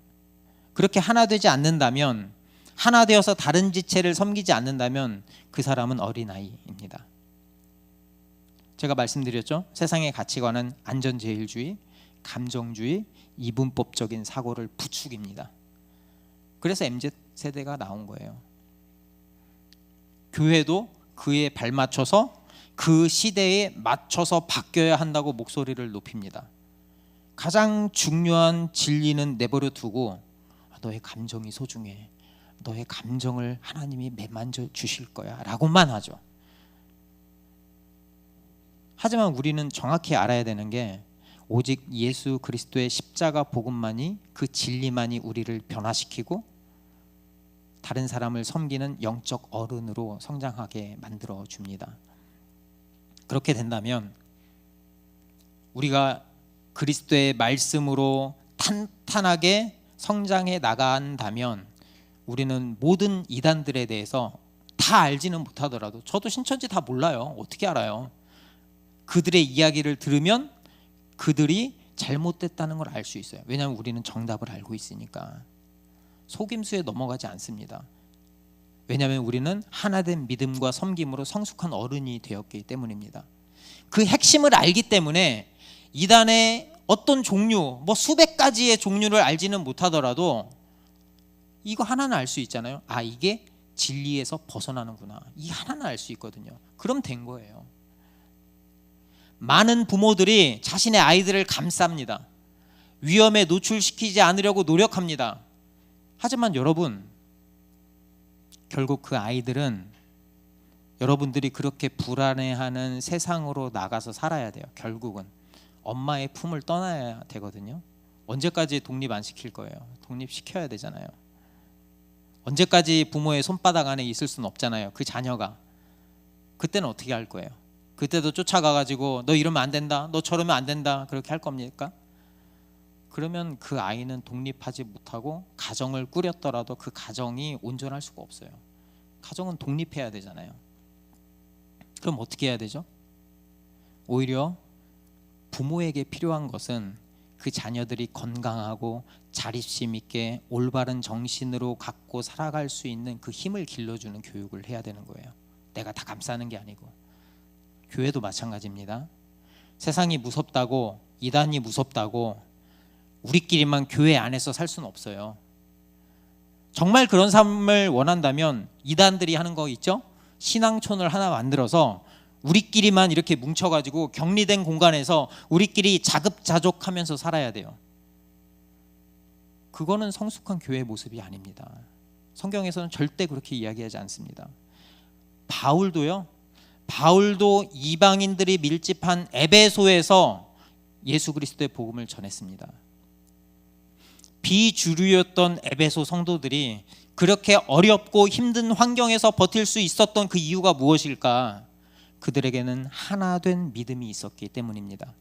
[SPEAKER 2] 그렇게 하나 되지 않는다면, 하나 되어서 다른 지체를 섬기지 않는다면 그 사람은 어린아이입니다. 제가 말씀드렸죠. 세상의 가치관은 안전제일주의, 감정주의, 이분법적인 사고를 부추깁니다. 그래서 MZ세대가 나온 거예요. 교회도 그에 발맞춰서 그 시대에 맞춰서 바뀌어야 한다고 목소리를 높입니다. 가장 중요한 진리는 내버려 두고 너의 감정이 소중해, 너의 감정을 하나님이 매만져 주실 거야 라고만 하죠. 하지만 우리는 정확히 알아야 되는 게 오직 예수 그리스도의 십자가 복음만이, 그 진리만이 우리를 변화시키고 다른 사람을 섬기는 영적 어른으로 성장하게 만들어 줍니다. 그렇게 된다면 우리가 그리스도의 말씀으로 탄탄하게 성장해 나간다면 우리는 모든 이단들에 대해서 다 알지는 못하더라도, 저도 신천지 다 몰라요. 어떻게 알아요? 그들의 이야기를 들으면 그들이 잘못됐다는 걸 알 수 있어요. 왜냐하면 우리는 정답을 알고 있으니까. 속임수에 넘어가지 않습니다. 왜냐하면 우리는 하나된 믿음과 섬김으로 성숙한 어른이 되었기 때문입니다. 그 핵심을 알기 때문에 이단의 어떤 종류, 뭐 수백 가지의 종류를 알지는 못하더라도 이거 하나는 알 수 있잖아요. 아, 이게 진리에서 벗어나는구나. 이 하나는 알 수 있거든요. 그럼 된 거예요. 많은 부모들이 자신의 아이들을 감쌉니다. 위험에 노출시키지 않으려고 노력합니다. 하지만 여러분, 결국 그 아이들은 여러분들이 그렇게 불안해하는 세상으로 나가서 살아야 돼요. 결국은 엄마의 품을 떠나야 되거든요. 언제까지 독립 안 시킬 거예요? 독립시켜야 되잖아요. 언제까지 부모의 손바닥 안에 있을 수는 없잖아요. 그 자녀가. 그때는 어떻게 할 거예요? 그때도 쫓아가가지고 너 이러면 안 된다, 너 저러면 안 된다, 그렇게 할 겁니까? 그러면 그 아이는 독립하지 못하고 가정을 꾸렸더라도 그 가정이 온전할 수가 없어요. 가정은 독립해야 되잖아요. 그럼 어떻게 해야 되죠? 오히려 부모에게 필요한 것은 그 자녀들이 건강하고 자립심 있게 올바른 정신으로 갖고 살아갈 수 있는 그 힘을 길러주는 교육을 해야 되는 거예요. 내가 다 감싸는 게 아니고. 교회도 마찬가지입니다. 세상이 무섭다고, 이단이 무섭다고 우리끼리만 교회 안에서 살 수는 없어요. 정말 그런 삶을 원한다면 이단들이 하는 거 있죠? 신앙촌을 하나 만들어서 우리끼리만 이렇게 뭉쳐가지고 격리된 공간에서 우리끼리 자급자족하면서 살아야 돼요. 그거는 성숙한 교회의 모습이 아닙니다. 성경에서는 절대 그렇게 이야기하지 않습니다. 바울도 이방인들이 밀집한 에베소에서 예수 그리스도의 복음을 전했습니다. 비주류였던 에베소 성도들이 그렇게 어렵고 힘든 환경에서 버틸 수 있었던 그 이유가 무엇일까? 그들에게는 하나 된 믿음이 있었기 때문입니다.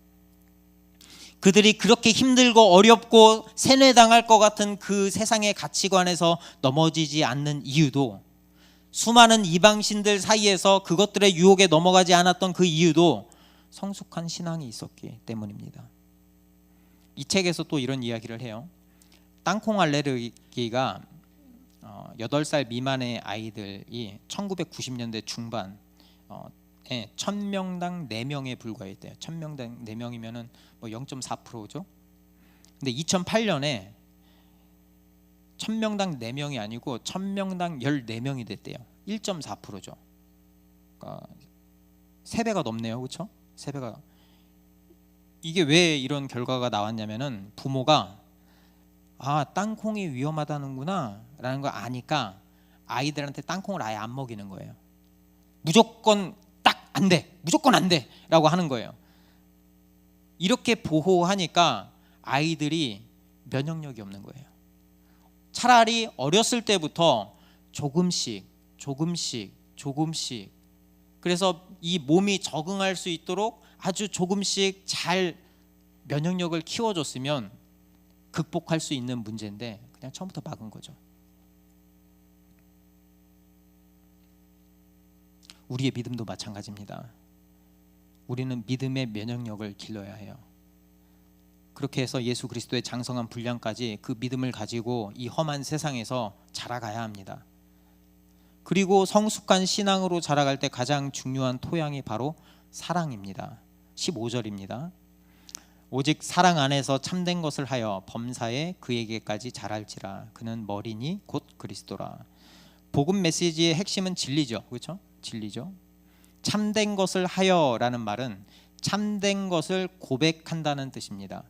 [SPEAKER 2] 그들이 그렇게 힘들고 어렵고 세뇌당할 것 같은 그 세상의 가치관에서 넘어지지 않는 이유도, 수많은 이방신들 사이에서 그것들의 유혹에 넘어가지 않았던 그 이유도 성숙한 신앙이 있었기 때문입니다. 이 책에서 또 이런 이야기를 해요. 땅콩 알레르기가 8살 미만의 아이들이 1990년대 중반 1000명당 4명에 불과했대요. 1000명당 4명이면은 뭐 0.4%죠. 근데 2008년에 1000명당 4명이 아니고 1000명당 14명이 됐대요. 1.4%죠. 그러니까 3배가 넘네요. 그렇죠? 3배가. 이게 왜 이런 결과가 나왔냐면은 부모가 땅콩이 위험하다는구나 라는 걸 아니까 아이들한테 땅콩을 아예 안 먹이는 거예요. 무조건 딱 안 돼, 무조건 안 돼 라고 하는 거예요. 이렇게 보호하니까 아이들이 면역력이 없는 거예요. 차라리 어렸을 때부터 조금씩 그래서 이 몸이 적응할 수 있도록 아주 조금씩 잘 면역력을 키워줬으면 극복할 수 있는 문제인데 그냥 처음부터 막은 거죠. 우리의 믿음도 마찬가지입니다. 우리는 믿음의 면역력을 길러야 해요. 그렇게 해서 예수 그리스도의 장성한 분량까지 그 믿음을 가지고 이 험한 세상에서 자라가야 합니다. 그리고 성숙한 신앙으로 자라갈 때 가장 중요한 토양이 바로 사랑입니다. 15절입니다. 오직 사랑 안에서 참된 것을 하여 범사에 그에게까지 자랄지라. 그는 머리니 곧 그리스도라. 복음 메시지의 핵심은 진리죠. 그렇죠? 진리죠. 참된 것을 하여라는 말은 참된 것을 고백한다는 뜻입니다.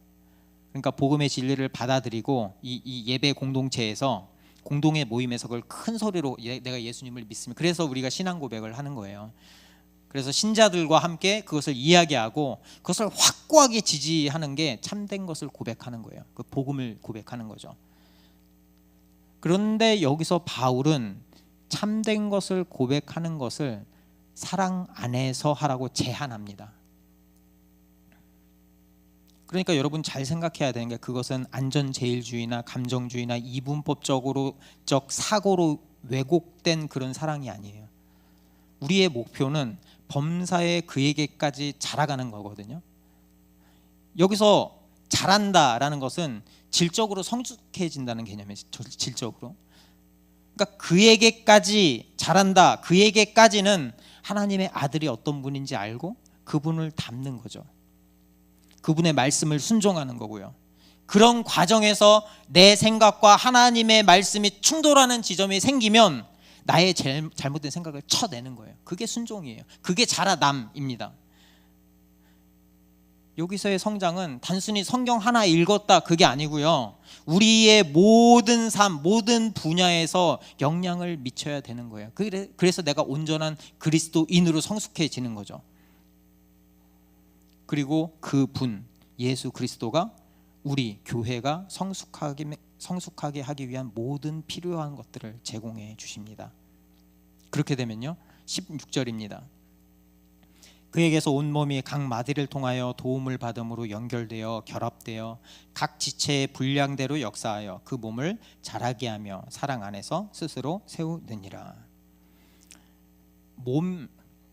[SPEAKER 2] 그러니까 복음의 진리를 받아들이고 이 예배 공동체에서 공동의 모임에서 그걸 큰 소리로 내가 예수님을 믿습니다. 그래서 우리가 신앙 고백을 하는 거예요. 그래서 신자들과 함께 그것을 이야기하고 그것을 확고하게 지지하는 게 참된 것을 고백하는 거예요. 그 복음을 고백하는 거죠. 그런데 여기서 바울은 참된 것을 고백하는 것을 사랑 안에서 하라고 제한합니다. 그러니까 여러분 잘 생각해야 되는 게 그것은 안전제일주의나 감정주의나 이분법적으로 사고로 왜곡된 그런 사랑이 아니에요. 우리의 목표는 범사에 그에게까지 자라가는 거거든요. 여기서 자란다라는 것은 질적으로 성숙해진다는 개념이에요. 질적으로. 그러니까 그에게까지 자란다. 그에게까지는 하나님의 아들이 어떤 분인지 알고 그분을 닮는 거죠. 그분의 말씀을 순종하는 거고요. 그런 과정에서 내 생각과 하나님의 말씀이 충돌하는 지점이 생기면 나의 잘못된 생각을 쳐내는 거예요. 그게 순종이에요. 그게 자라남입니다. 여기서의 성장은 단순히 성경 하나 읽었다 그게 아니고요. 우리의 모든 삶, 모든 분야에서 영향을 미쳐야 되는 거예요. 그래서 내가 온전한 그리스도인으로 성숙해지는 거죠. 그리고 그분 예수 그리스도가 우리 교회가 성숙하게 하기 위한 모든 필요한 것들을 제공해 주십니다. 그렇게 되면요 16절입니다. 그에게서 온몸이 각 마디를 통하여 도움을 받음으로 연결되어 결합되어 각 지체의 분량대로 역사하여 그 몸을 자라게 하며 사랑 안에서 스스로 세우느니라.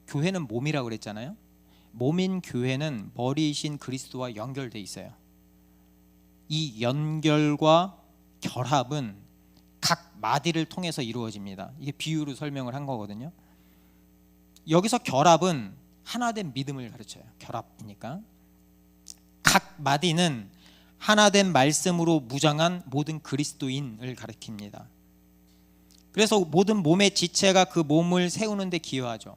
[SPEAKER 2] 교회는 몸이라고 그랬잖아요. 몸인 교회는 머리이신 그리스도와 연결돼 있어요. 이 연결과 결합은 각 마디를 통해서 이루어집니다. 이게 비유로 설명을 한 거거든요. 여기서 결합은 하나된 믿음을 가르쳐요. 결합이니까 각 마디는 하나된 말씀으로 무장한 모든 그리스도인을 가리킵니다. 그래서 모든 몸의 지체가 그 몸을 세우는 데 기여하죠.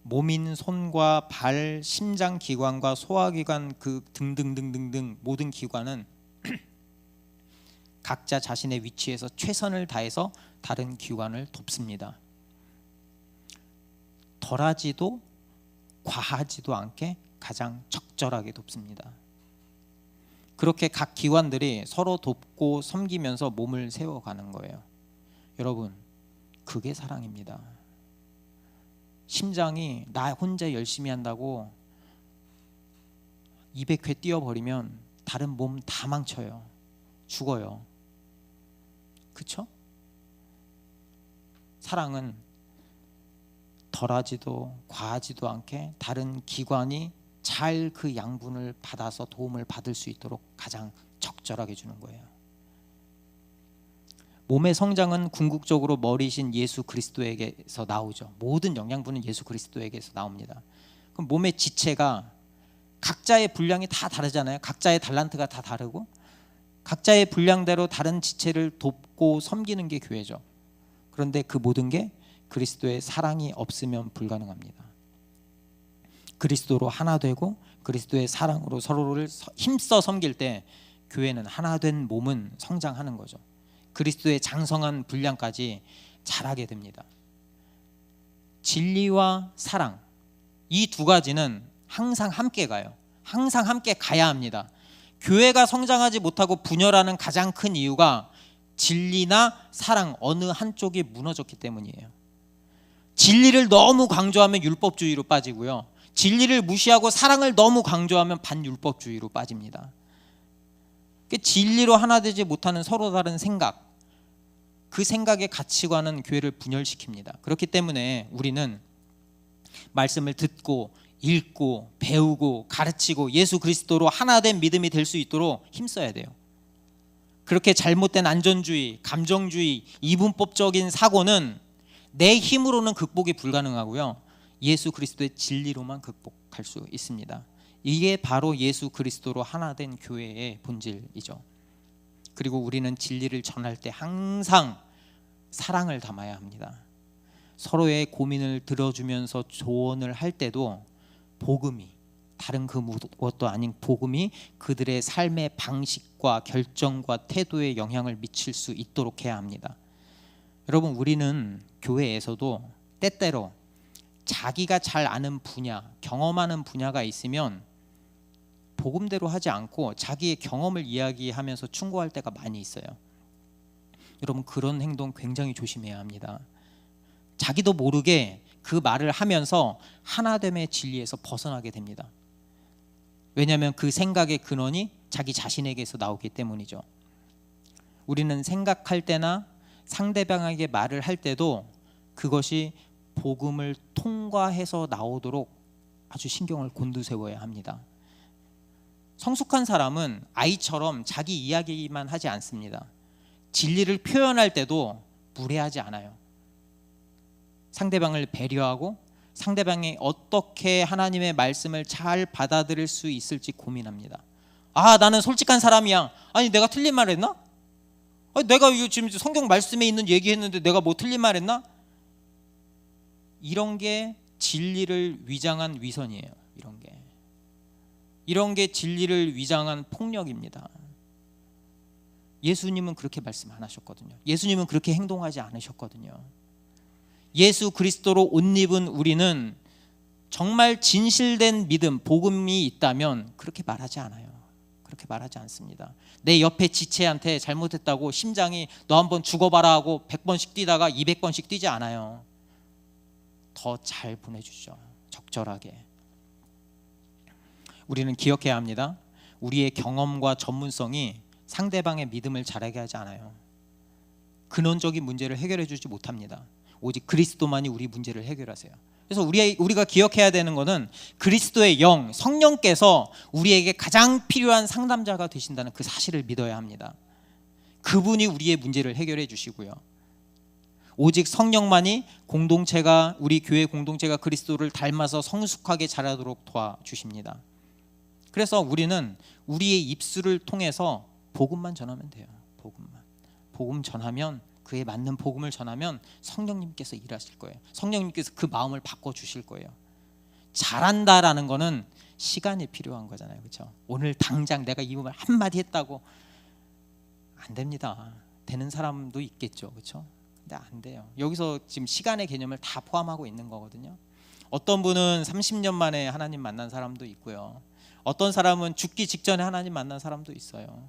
[SPEAKER 2] 몸인 손과 발, 심장 기관과 소화기관 그 등등등등등 모든 기관은 각자 자신의 위치에서 최선을 다해서 다른 기관을 돕습니다. 덜하지도 과하지도 않게 가장 적절하게 돕습니다. 그렇게 각 기관들이 서로 돕고 섬기면서 몸을 세워가는 거예요. 여러분, 그게 사랑입니다. 심장이 나 혼자 열심히 한다고 200회 뛰어버리면 다른 몸 다 망쳐요. 죽어요. 그쵸? 사랑은 덜하지도 과하지도 않게 다른 기관이 잘 그 양분을 받아서 도움을 받을 수 있도록 가장 적절하게 주는 거예요. 몸의 성장은 궁극적으로 머리이신 예수 그리스도에게서 나오죠. 모든 영양분은 예수 그리스도에게서 나옵니다. 그럼 몸의 지체가 각자의 분량이 다 다르잖아요. 각자의 달란트가 다 다르고 각자의 분량대로 다른 지체를 돕고 섬기는 게 교회죠. 그런데 그 모든 게 그리스도의 사랑이 없으면 불가능합니다. 그리스도로 하나 되고 그리스도의 사랑으로 서로를 힘써 섬길 때 교회는 하나 된 몸은 성장하는 거죠. 그리스도의 장성한 분량까지 자라게 됩니다. 진리와 사랑, 이 두 가지는 항상 함께 가요. 항상 함께 가야 합니다. 교회가 성장하지 못하고 분열하는 가장 큰 이유가 진리나 사랑 어느 한쪽이 무너졌기 때문이에요. 진리를 너무 강조하면 율법주의로 빠지고요. 진리를 무시하고 사랑을 너무 강조하면 반율법주의로 빠집니다. 진리로 하나 되지 못하는 서로 다른 생각, 그 생각의 가치관은 교회를 분열시킵니다. 그렇기 때문에 우리는 말씀을 듣고 읽고 배우고 가르치고 예수 그리스도로 하나 된 믿음이 될 수 있도록 힘써야 돼요. 그렇게 잘못된 안전주의, 감정주의, 이분법적인 사고는 내 힘으로는 극복이 불가능하고요. 예수 그리스도의 진리로만 극복할 수 있습니다. 이게 바로 예수 그리스도로 하나 된 교회의 본질이죠. 그리고 우리는 진리를 전할 때 항상 사랑을 담아야 합니다. 서로의 고민을 들어주면서 조언을 할 때도 복음이, 다른 그 무엇도 아닌 복음이 그들의 삶의 방식과 결정과 태도에 영향을 미칠 수 있도록 해야 합니다. 여러분, 우리는 교회에서도 때때로 자기가 잘 아는 분야, 경험하는 분야가 있으면 복음대로 하지 않고 자기의 경험을 이야기하면서 충고할 때가 많이 있어요. 여러분, 그런 행동 굉장히 조심해야 합니다. 자기도 모르게 그 말을 하면서 하나됨의 진리에서 벗어나게 됩니다. 왜냐하면 그 생각의 근원이 자기 자신에게서 나오기 때문이죠. 우리는 생각할 때나 상대방에게 말을 할 때도 그것이 복음을 통과해서 나오도록 아주 신경을 곤두세워야 합니다. 성숙한 사람은 아이처럼 자기 이야기만 하지 않습니다. 진리를 표현할 때도 무례하지 않아요. 상대방을 배려하고 상대방이 어떻게 하나님의 말씀을 잘 받아들일 수 있을지 고민합니다. 아, 나는 솔직한 사람이야. 아니, 내가 틀린 말 했나? 아니, 내가 이거 지금 성경 말씀에 있는 얘기했는데 내가 뭐 틀린 말 했나? 이런 게 진리를 위장한 위선이에요. 이런 게 진리를 위장한 폭력입니다. 예수님은 그렇게 말씀 안 하셨거든요. 예수님은 그렇게 행동하지 않으셨거든요. 예수 그리스도로 옷 입은 우리는 정말 진실된 믿음, 복음이 있다면 그렇게 말하지 않아요. 그렇게 말하지 않습니다. 내 옆에 지체한테 잘못했다고 심장이 너 한번 죽어봐라 하고 100번씩 뛰다가 200번씩 뛰지 않아요. 더 잘 보내주죠. 적절하게. 우리는 기억해야 합니다. 우리의 경험과 전문성이 상대방의 믿음을 자라게 하지 않아요. 근원적인 문제를 해결해 주지 못합니다. 오직 그리스도만이 우리 문제를 해결하세요. 그래서 우리가 기억해야 되는 것은 그리스도의 영, 성령께서 우리에게 가장 필요한 상담자가 되신다는 그 사실을 믿어야 합니다. 그분이 우리의 문제를 해결해 주시고요. 오직 성령만이 우리 교회 공동체가 그리스도를 닮아서 성숙하게 자라도록 도와주십니다. 그래서 우리는 우리의 입술을 통해서 복음만 전하면 돼요. 복음 전하면, 그에 맞는 복음을 전하면 성령님께서 일하실 거예요. 성령님께서 그 마음을 바꿔주실 거예요. 잘한다라는 거는 시간이 필요한 거잖아요. 그렇죠? 오늘 당장 내가 이 말 한마디 했다고 안 됩니다. 되는 사람도 있겠죠. 그렇죠? 근데 안 돼요. 여기서 지금 시간의 개념을 다 포함하고 있는 거거든요. 어떤 분은 30년 만에 하나님 만난 사람도 있고요. 어떤 사람은 죽기 직전에 하나님 만난 사람도 있어요.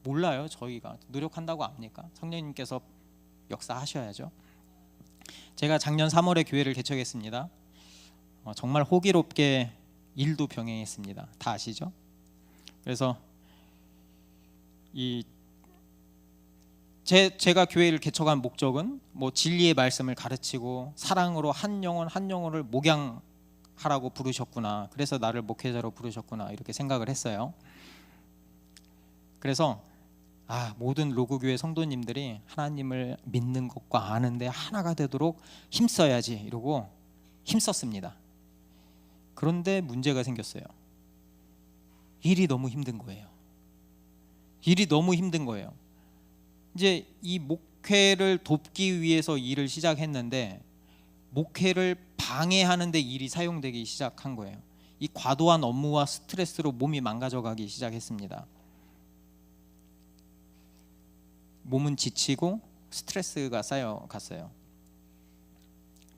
[SPEAKER 2] 몰라요. 저희가 노력한다고 압니까? 성령님께서 역사하셔야죠. 제가 작년 3월에 교회를 개척했습니다. 정말 호기롭게 일도 병행했습니다. 다 아시죠? 그래서 제가 교회를 개척한 목적은 진리의 말씀을 가르치고 사랑으로 한 영혼을 목양하라고 부르셨구나. 그래서 나를 목회자로 부르셨구나. 이렇게 생각을 했어요. 그래서 모든 로그교회 성도님들이 하나님을 믿는 것과 아는데 하나가 되도록 힘써야지 이러고 힘썼습니다. 그런데 문제가 생겼어요. 일이 너무 힘든 거예요. 이제 이 목회를 돕기 위해서 일을 시작했는데 목회를 방해하는 데 일이 사용되기 시작한 거예요. 이 과도한 업무와 스트레스로 몸이 망가져가기 시작했습니다. 몸은 지치고 스트레스가 쌓여갔어요.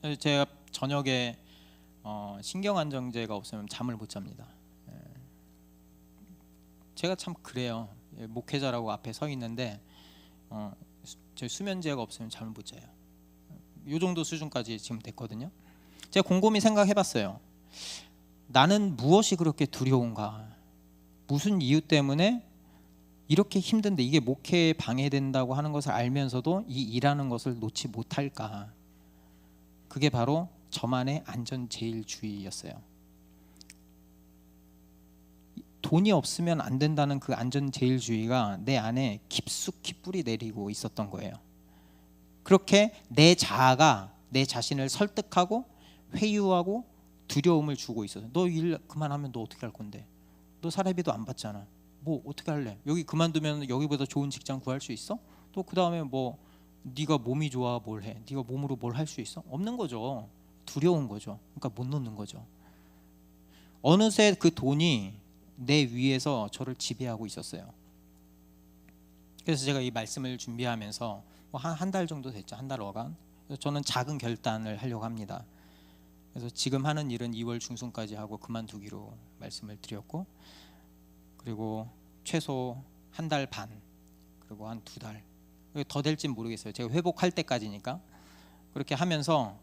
[SPEAKER 2] 그래서 제가 저녁에 신경안정제가 없으면 잠을 못 잡니다. 제가 참 그래요. 목회자라고 앞에 서 있는데 제 수면제가 없으면 잠을 못 자요. 이 정도 수준까지 지금 됐거든요. 제가 곰곰이 생각해봤어요. 나는 무엇이 그렇게 두려운가? 무슨 이유 때문에 이렇게 힘든데 이게 목회에 방해된다고 하는 것을 알면서도 이 일하는 것을 놓지 못할까? 그게 바로 저만의 안전제일주의였어요. 돈이 없으면 안 된다는 그 안전제일주의가 내 안에 깊숙이 뿌리 내리고 있었던 거예요. 그렇게 내 자아가 내 자신을 설득하고 회유하고 두려움을 주고 있어요. 너 일 그만하면 너 어떻게 할 건데? 너 사례비도 안 받잖아. 뭐 어떻게 할래? 여기 그만두면 여기보다 좋은 직장 구할 수 있어? 또 그 다음에 네가 몸이 좋아 뭘 해? 네가 몸으로 뭘 할 수 있어? 없는 거죠. 두려운 거죠. 그러니까 못 놓는 거죠. 어느새 그 돈이 내 위에서 저를 지배하고 있었어요. 그래서 제가 이 말씀을 준비하면서 한 달 정도 됐죠. 한 달 어간. 그래서 저는 작은 결단을 하려고 합니다. 그래서 지금 하는 일은 2월 중순까지 하고 그만두기로 말씀을 드렸고, 그리고 최소 한 달 반, 그리고 한 2달, 더 될진 모르겠어요. 제가 회복할 때까지니까. 그렇게 하면서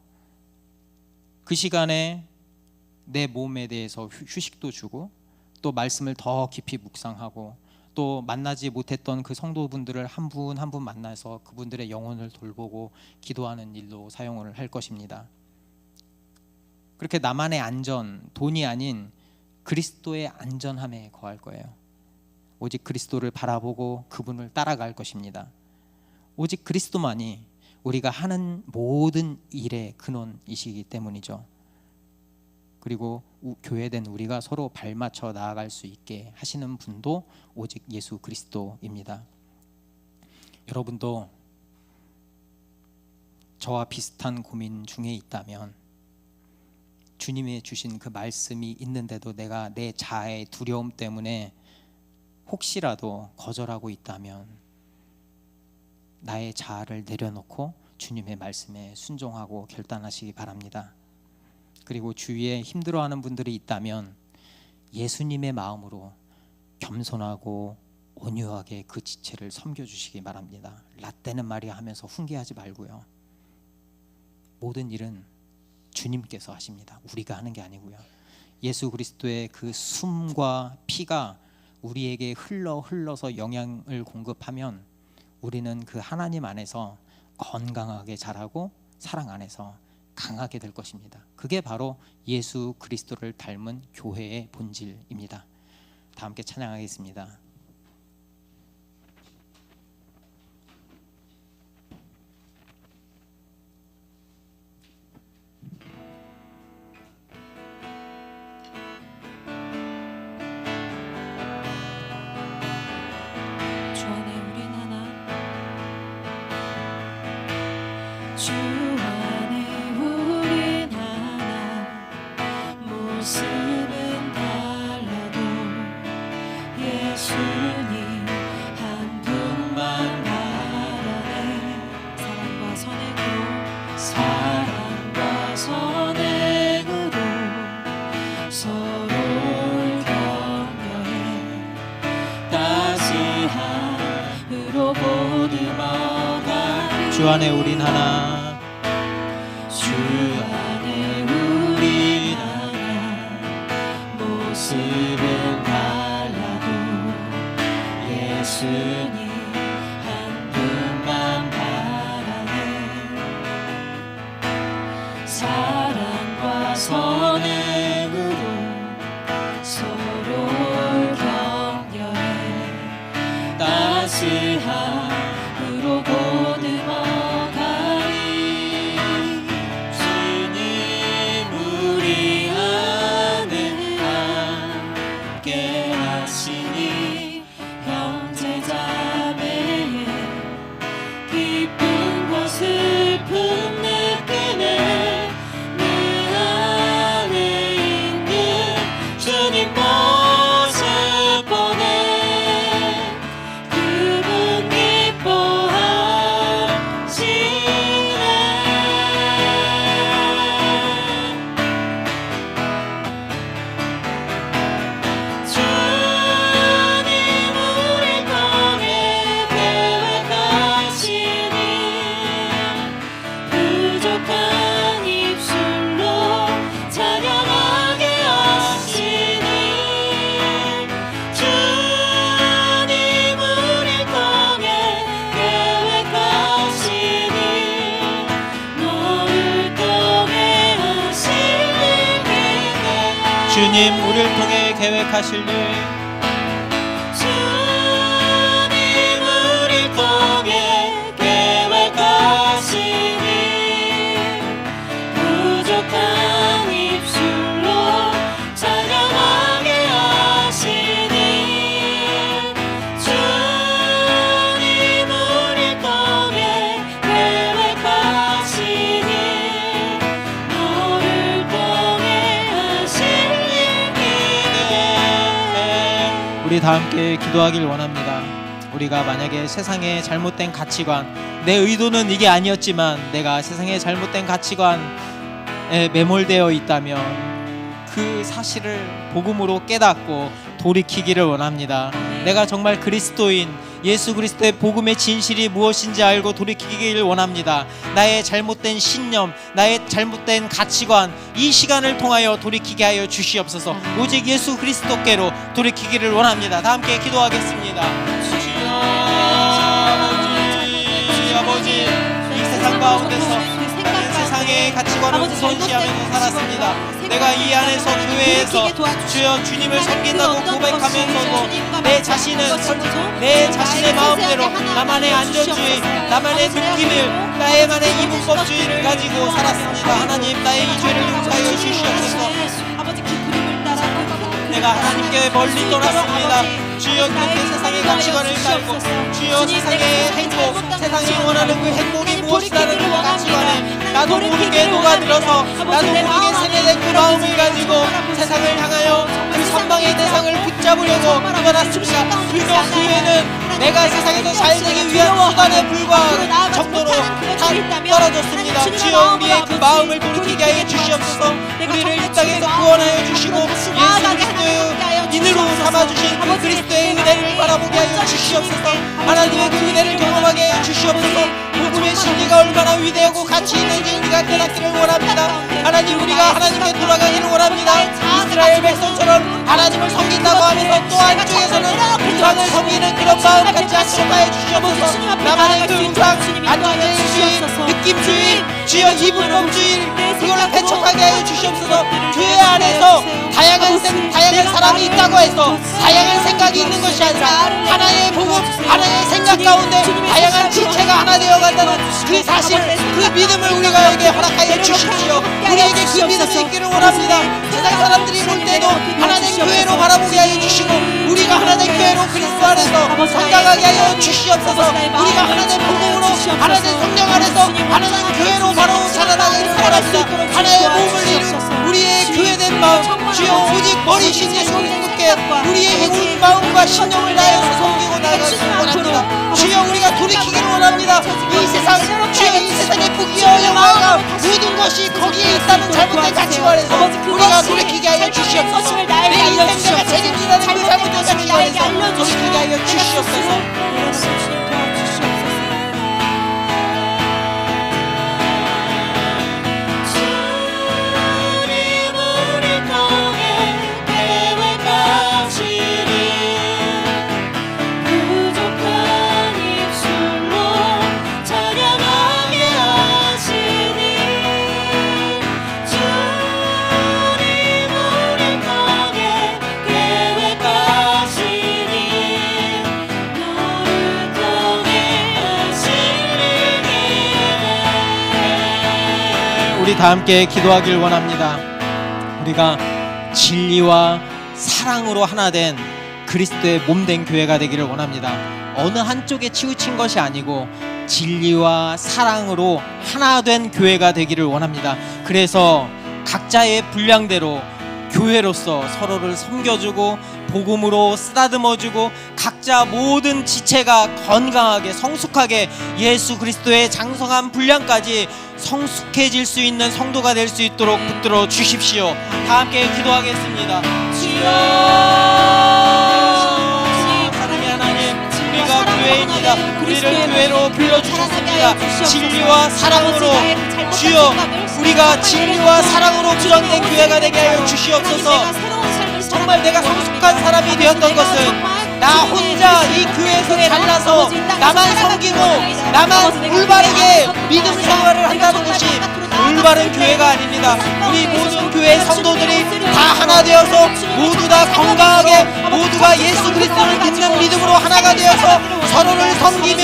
[SPEAKER 2] 그 시간에 내 몸에 대해서 휴식도 주고, 또 말씀을 더 깊이 묵상하고, 또 만나지 못했던 그 성도분들을 한 분 한 분 만나서 그분들의 영혼을 돌보고 기도하는 일로 사용을 할 것입니다. 그렇게 나만의 안전, 돈이 아닌 그리스도의 안전함에 거할 거예요. 오직 그리스도를 바라보고 그분을 따라갈 것입니다. 오직 그리스도만이 우리가 하는 모든 일의 근원이시기 때문이죠. 그리고 교회된 우리가 서로 발맞춰 나아갈 수 있게 하시는 분도 오직 예수 그리스도입니다. 여러분도 저와 비슷한 고민 중에 있다면, 주님이 주신 그 말씀이 있는데도 내가 내 자아의 두려움 때문에 혹시라도 거절하고 있다면, 나의 자아를 내려놓고 주님의 말씀에 순종하고 결단하시기 바랍니다. 그리고 주위에 힘들어하는 분들이 있다면 예수님의 마음으로 겸손하고 온유하게 그 지체를 섬겨주시기 바랍니다. 라떼는 말이야 하면서 훈계하지 말고요. 모든 일은 주님께서 하십니다. 우리가 하는 게 아니고요. 예수 그리스도의 그 숨과 피가 우리에게 흘러서 영양을 공급하면 우리는 그 하나님 안에서 건강하게 자라고 사랑 안에서 강하게 될 것입니다. 그게 바로 예수 그리스도를 닮은 교회의 본질입니다. 다 함께 찬양하겠습니다.
[SPEAKER 1] 주 안에 우린 하나, 주 안에 우린 하나, 모습은 달라도 예수님 한 분만 바라네. 사랑과 선행으로 서로를 격려해 따스함으로 보듬어가리.
[SPEAKER 2] 주 안에 우린 하나,
[SPEAKER 1] 주 안에 우린 하나, 모습은 달라도 예수님 한 분만 바라네. 사랑과 선행으로 서로를 격려해 따스함으로 보듬어가리. 주님 우리 안에 함께 하시니 형제자매의 기쁨과 슬픔 느끼네. 내 안에 있는 주님 모습 보네. 그분 기뻐하시네. 주님 우리 통해 계획하시니 부족한 입술로 찬양하게 하시니. 주님 우리 통해 계획하시니 너를 통해 하실 일이네.
[SPEAKER 2] 주님 우리를 통해 계획하실 일,
[SPEAKER 1] 주님 우리 통해 계획하시니 부족한 입술로 찬양하게 하시니. 주님 우리 통해 계획하시니 너를 통해 하실 일이네.
[SPEAKER 2] 우리 다 함께 기도하길 원합니다. 우리가 만약에 세상의 잘못된 가치관, 내 의도는 이게 아니었지만 내가 세상의 잘못된 가치관, 매몰되어 있다면 그 사실을 복음으로 깨닫고 돌이키기를 원합니다. 내가 정말 그리스도인, 예수 그리스도의 복음의 진실이 무엇인지 알고 돌이키기를 원합니다. 나의 잘못된 신념, 나의 잘못된 가치관, 이 시간을 통하여 돌이키게 하여 주시옵소서. 오직 예수 그리스도께로 돌이키기를 원합니다. 다 함께 기도하겠습니다. 주여 아버지, 이 세상 가운데서 세상의 가치관을 우선시하면서 살았습니다. 내가 이 안에서 교회에서 주여 주님을 섬긴다고 고백하면서도 내 자신의 마음대로 나만의 안전주의, 나만의 느낌을, 나의만의 이분법주의를 가지고 살았습니다. 하나님, 나의 이 죄를 용서하여 주시옵소서. 내가 하나님께 멀리 떠났습니다. 주여, 그렇게 세상의 가치관을 따르고 주여 세상의 행복, 세상이 원하는 그 행복이 무엇이라는 그 가치관에 나도 모르게 녹아들어서 나도 모르게 세뇌된 그 마음을 가지고 세상을 향하여 그 선망의 대상을 붙잡으려고 떠났습니다. 그저 그 후에는 내가 세상에서 잘 되기 위한 수단에 불과할 정도로 다 떨어졌습니다. 주여, 우리의 그 마음을 돌이키게 하여 주시옵소서. 우리를 이 땅에서 구원하여 주시고 예수 그리스도의 인으로 삼아주신 그 그리스도의 은혜를 바라보게 하여 주시옵소서. 하나님의 그 은혜를 경험하게 하여 주시옵소서. 복음의 진리가 얼마나 위대하고 가치 있는지 우리가 깨닫기를 원합니다. 하나님, 우리가 하나님께 돌아가기를 원합니다. 이스라엘 백성처럼 하나님을 섬긴다고 하면서 또 한쪽에서는 우상을 섬기는 그런 마음 갖지 않도록 하여 주시옵소서. 나만의 그 우상, 안전주의, 느낌주의, 주여 이분법주의, 그걸로 배척하게 하여 주시옵소서. 교회 안에서 다양한 사람이 있다고 해서 다양한 생각이 있는 것이 아니라 하나의 복음, 하나의 생각 가운데 다양한 지체가 하나 되어 간다는 그 사실, 그 믿음을 우리가에게 허락하여 주십시오. 우리에게 그 믿음이 있기를 원합니다. 세상 사람들이 볼 때도 하나님 교회로 바라보게 하여 주시고 우리가 하나님 교회로 그리스도 안에서 성장하게 하여 주시옵소서. 우리가 하나님 복음으로, 하나님 성령 안에서 하나님 교회로 바로 살아나기를 원합니다. 하나의 몸을 이룬 우리의 교회된 마음, 주여 오직 머리신 예수 그리스도께 우리의 온 마음과 신령을 다해서 섬기고 나아가기를 원합니다. 주여, 우리가 돌이키기를 원합니다. 이 세상, 주여 이 세상의 부귀와 영화가 모든 것이 거기에 있다는 잘못된 가치관에서 우리가 돌이키게 하여 주시옵소서. 내 인생 내가 책임지라는 그 잘못된 가치관에서 돌이키게 하여 주시옵소서. 우리 다 함께 기도하길 원합니다. 우리가 진리와 사랑으로 하나 된 그리스도의 몸된 교회가 되기를 원합니다. 어느 한쪽에 치우친 것이 아니고 진리와 사랑으로 하나 된 교회가 되기를 원합니다. 그래서 각자의 분량대로 교회로서 서로를 섬겨주고 복음으로 쓰다듬어주고 각자 모든 지체가 건강하게 성숙하게 예수 그리스도의 장성한 분량까지 성숙해질 수 있는 성도가 될 수 있도록 붙들어 주십시오. 다 함께 기도하겠습니다. 주여, 사랑의 하나님, 우리가 교회입니다. 우리를 교회로 불러주셨습니다. 진리와 사랑으로, 주여, 우리가 진리와 사랑으로 구성된 교회가 되게 하여 주시옵소서. 정말 내가 성숙한 사람이 되었던 것은 나 혼자 이 교회에서 잘나서 나만 섬기고 나만 올바르게 믿음 생활을 한다는 것이 올바른 교회가 아닙니다. 우리 모든 교회 성도들이 다 하나 되어서 모두 다 건강하게 모두가 예수 그리스도를 믿는 믿음으로 하나가 되어서 서로를 섬기며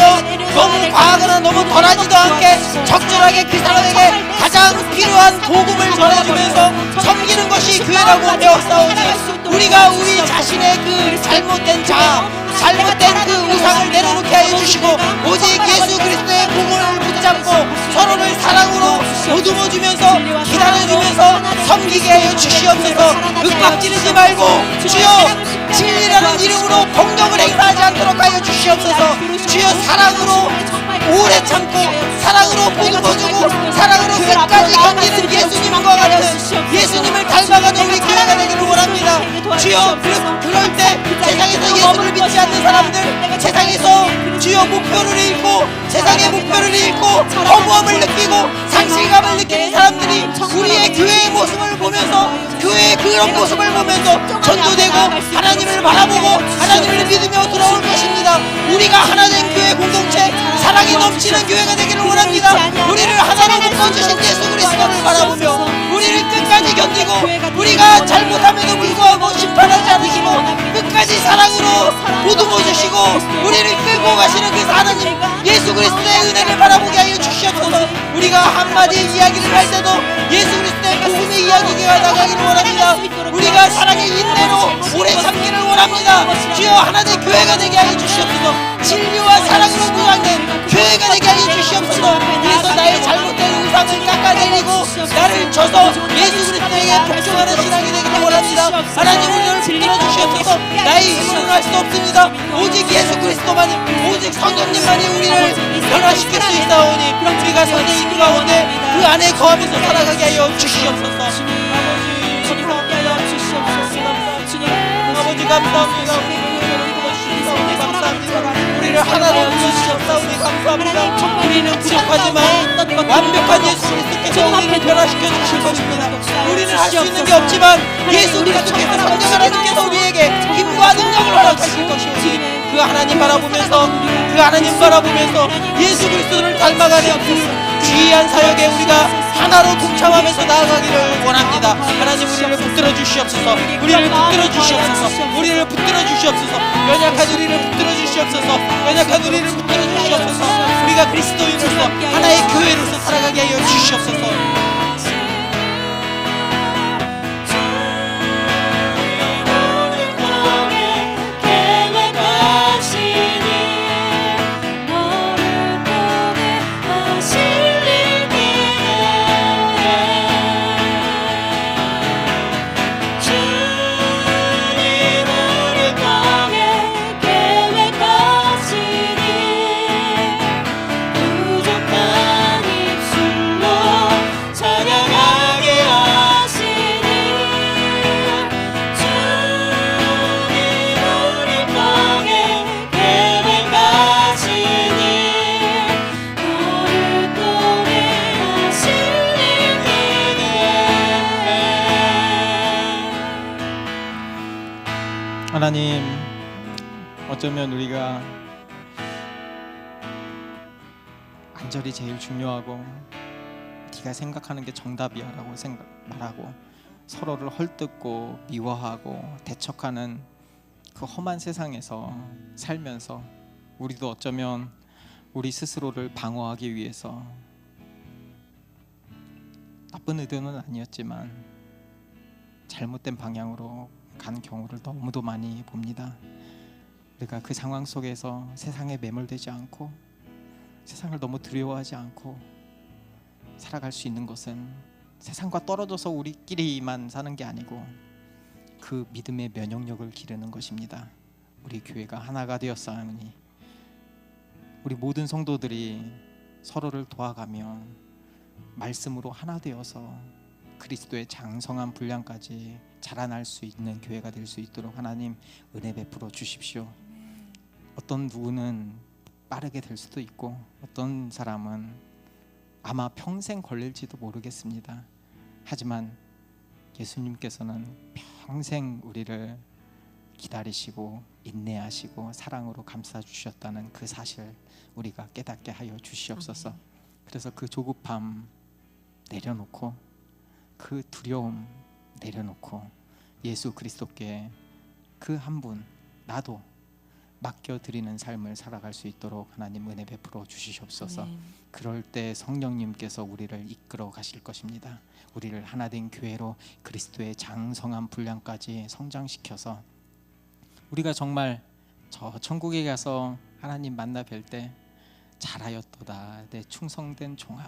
[SPEAKER 2] 너무 과하거나 너무 덜하지도 않게 적절하게 그 사람에게 가장 필요한 복음을 전해주면서 섬기는 것이 교회라고 배웠사오니 우리가 우리 자신의 그 잘못된 자아, 잘못된 그 우상을 내려놓게 하여 주시고 오직 예수 그리스도의 복음을 붙잡고 서로를 사랑으로 보듬어주면서 기다려주면서 섬기게 하여 주시옵소서. 윽박지르지 말고 주여
[SPEAKER 4] 진리라는 이름으로 폭력을 행사하지 않도록 하여 주시옵소서. 주여 사랑으로 오래 참고 사랑으로 보듬어주고 사랑으로 끝까지 견디는 예수님과 같은 예수님을 닮아가는 우리 교회가 되기를 원합니다. 주여 그럴 때 세상에서 예수를 믿지 않는 사람들, 세상에서 주여 목표를 잃고 세상의 목표를 잃고 허무함을 느끼고 상실감을 느끼는 사람들이 우리의 교회의 모습을 보면서 교회의 그런 모습을 보면서 전도되고 하나님을 바라보고 하나님을 믿으며 돌아올 것입니다. 우리가 하나된 교회 공동체, 사랑이 넘치는 교회가 되기를 원합니다. 우리를 하나로 묶어주신 예수 그리스도를 바라보며 우리를 끝까지 견디고 우리가 잘못함에도 불구하고 심판하지 않으시고 끝까지 사랑으로 보듬어 주시고 우리를 끌고 가시는 그 하나님 예수 그리스도의 은혜를 바라보게 하여 주시옵소서. 우리가 한마디 이야기를 할 때도 예수 그리스도의 복음의 이야기가 나가기를 원합니다. 우리가 사랑의 인내로 오래 참기를 원합니다. 주여 하나된 교회가 되게 하여 주시옵소서. 진리와 사랑으로 무장된 교회가 되게 하여 주시옵소서. 그래서 나의 잘못된 의상을 깎아내리고 나를 져서 예수 그리스도에게 복종하는 신앙이 되기를 원합니다. 하나님 우리를 붙들어 주시옵소서. 나의 힘으로는 할 수 없습니다. 오직 예수 그리스도만이, 오직 성령님만이 우리를 변화시킬 수 있사오니 우리가 선생님 가운데 그 안에 거하면서 살아가게 하여 주시옵소서. 아버지 감사합니다. 우리를 하나로 부르시옵사오니 감사합니다. 우리는 부족하지만 완벽한 예수 그리스도께서 우리를 변화시켜 주실 것입니다. 우리는 할 수 있는 게 없지만 예수 그리스도께서 성령 하나님께서 우리에게 힘과 능력을 허락하실 것이오니 그 하나님 바라보면서 그 하나님 바라보면서 예수 그리스도를 닮아가는 그 귀한 사역에 우리가 하나로 동참하면서 나아가기를 원합니다. 하나님 우리를 붙들어 주시옵소서. 우리를 붙들어 주시옵소서. 우리를 붙들어 주시옵소서. 연약한 우리를 붙들어 주시옵소서. 연약한 우리를 붙들어 주시옵소서. 우리가 그리스도인으로서 하나의 교회로서 살아가게 하여 주시옵소서.
[SPEAKER 2] 하나님, 어쩌면 우리가 간절히 제일 중요하고 네가 생각하는 게 정답이야 라고 말하고 서로를 헐뜯고 미워하고 대척하는 그 험한 세상에서 살면서 우리도 어쩌면 우리 스스로를 방어하기 위해서 나쁜 의도는 아니었지만 잘못된 방향으로 가는 경우를 너무도 많이 봅니다. 우리가 그 상황 속에서 세상에 매몰되지 않고 세상을 너무 두려워하지 않고 살아갈 수 있는 것은 세상과 떨어져서 우리끼리만 사는 게 아니고 그 믿음의 면역력을 기르는 것입니다. 우리 교회가 하나가 되었사오니 우리 모든 성도들이 서로를 도와가며 말씀으로 하나 되어서 그리스도의 장성한 분량까지 자라날 수 있는 교회가 될 수 있도록 하나님 은혜 베풀어 주십시오. 어떤 누구는 빠르게 될 수도 있고 어떤 사람은 아마 평생 걸릴지도 모르겠습니다. 하지만 예수님께서는 평생 우리를 기다리시고 인내하시고 사랑으로 감싸 주셨다는 그 사실 우리가 깨닫게 하여 주시옵소서. 그래서 그 조급함 내려놓고 그 두려움 내려놓고 예수 그리스도께 그 한 분 나도 맡겨드리는 삶을 살아갈 수 있도록 하나님 은혜 베풀어 주시옵소서. 그럴 때 성령님께서 우리를 이끌어 가실 것입니다. 우리를 하나된 교회로 그리스도의 장성한 분량까지 성장시켜서 우리가 정말 저 천국에 가서 하나님 만나 뵐 때 잘하였도다 내 충성된 종아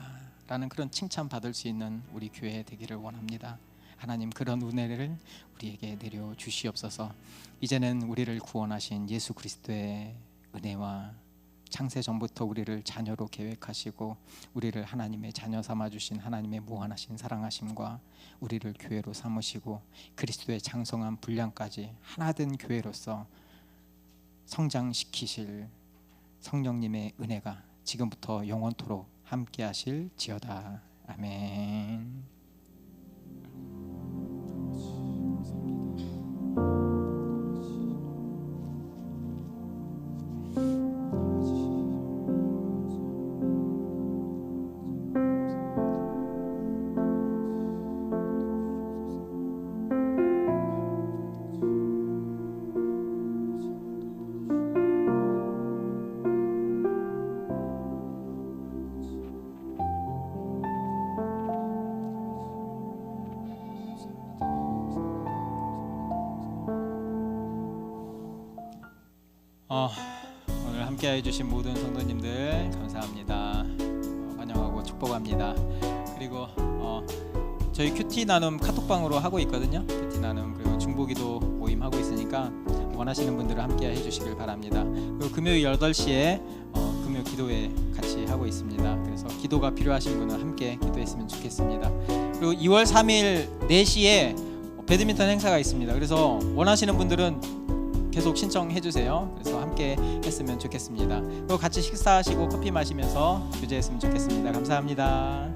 [SPEAKER 2] 라는 그런 칭찬 받을 수 있는 우리 교회 되기를 원합니다. 하나님 그런 은혜를 우리에게 내려 주시옵소서. 이제는 우리를 구원하신 예수 그리스도의 은혜와 창세 전부터 우리를 자녀로 계획하시고 우리를 하나님의 자녀 삼아 주신 하나님의 무한하신 사랑하심과 우리를 교회로 삼으시고 그리스도의 장성한 분량까지 하나된 교회로서 성장시키실 성령님의 은혜가 지금부터 영원토록 함께 하실지어다. 아멘. 오늘 함께해 주신 모든 성도님들 감사합니다. 환영하고 축복합니다. 그리고 저희 큐티 나눔 카톡방으로 하고 있거든요. 큐티 나눔 그리고 중보기도 모임 하고 있으니까 원하시는 분들은 함께 해주시길 바랍니다. 그리고 금요일 8시에 금요 기도회 같이 하고 있습니다. 그래서 기도가 필요하신 분은 함께 기도했으면 좋겠습니다. 그리고 2월 3일 4시에 배드민턴 행사가 있습니다. 그래서 원하시는 분들은 계속 신청해 주세요. 그래서 함께 했으면 좋겠습니다. 그리고 같이 식사하시고 커피 마시면서 교제했으면 좋겠습니다. 감사합니다.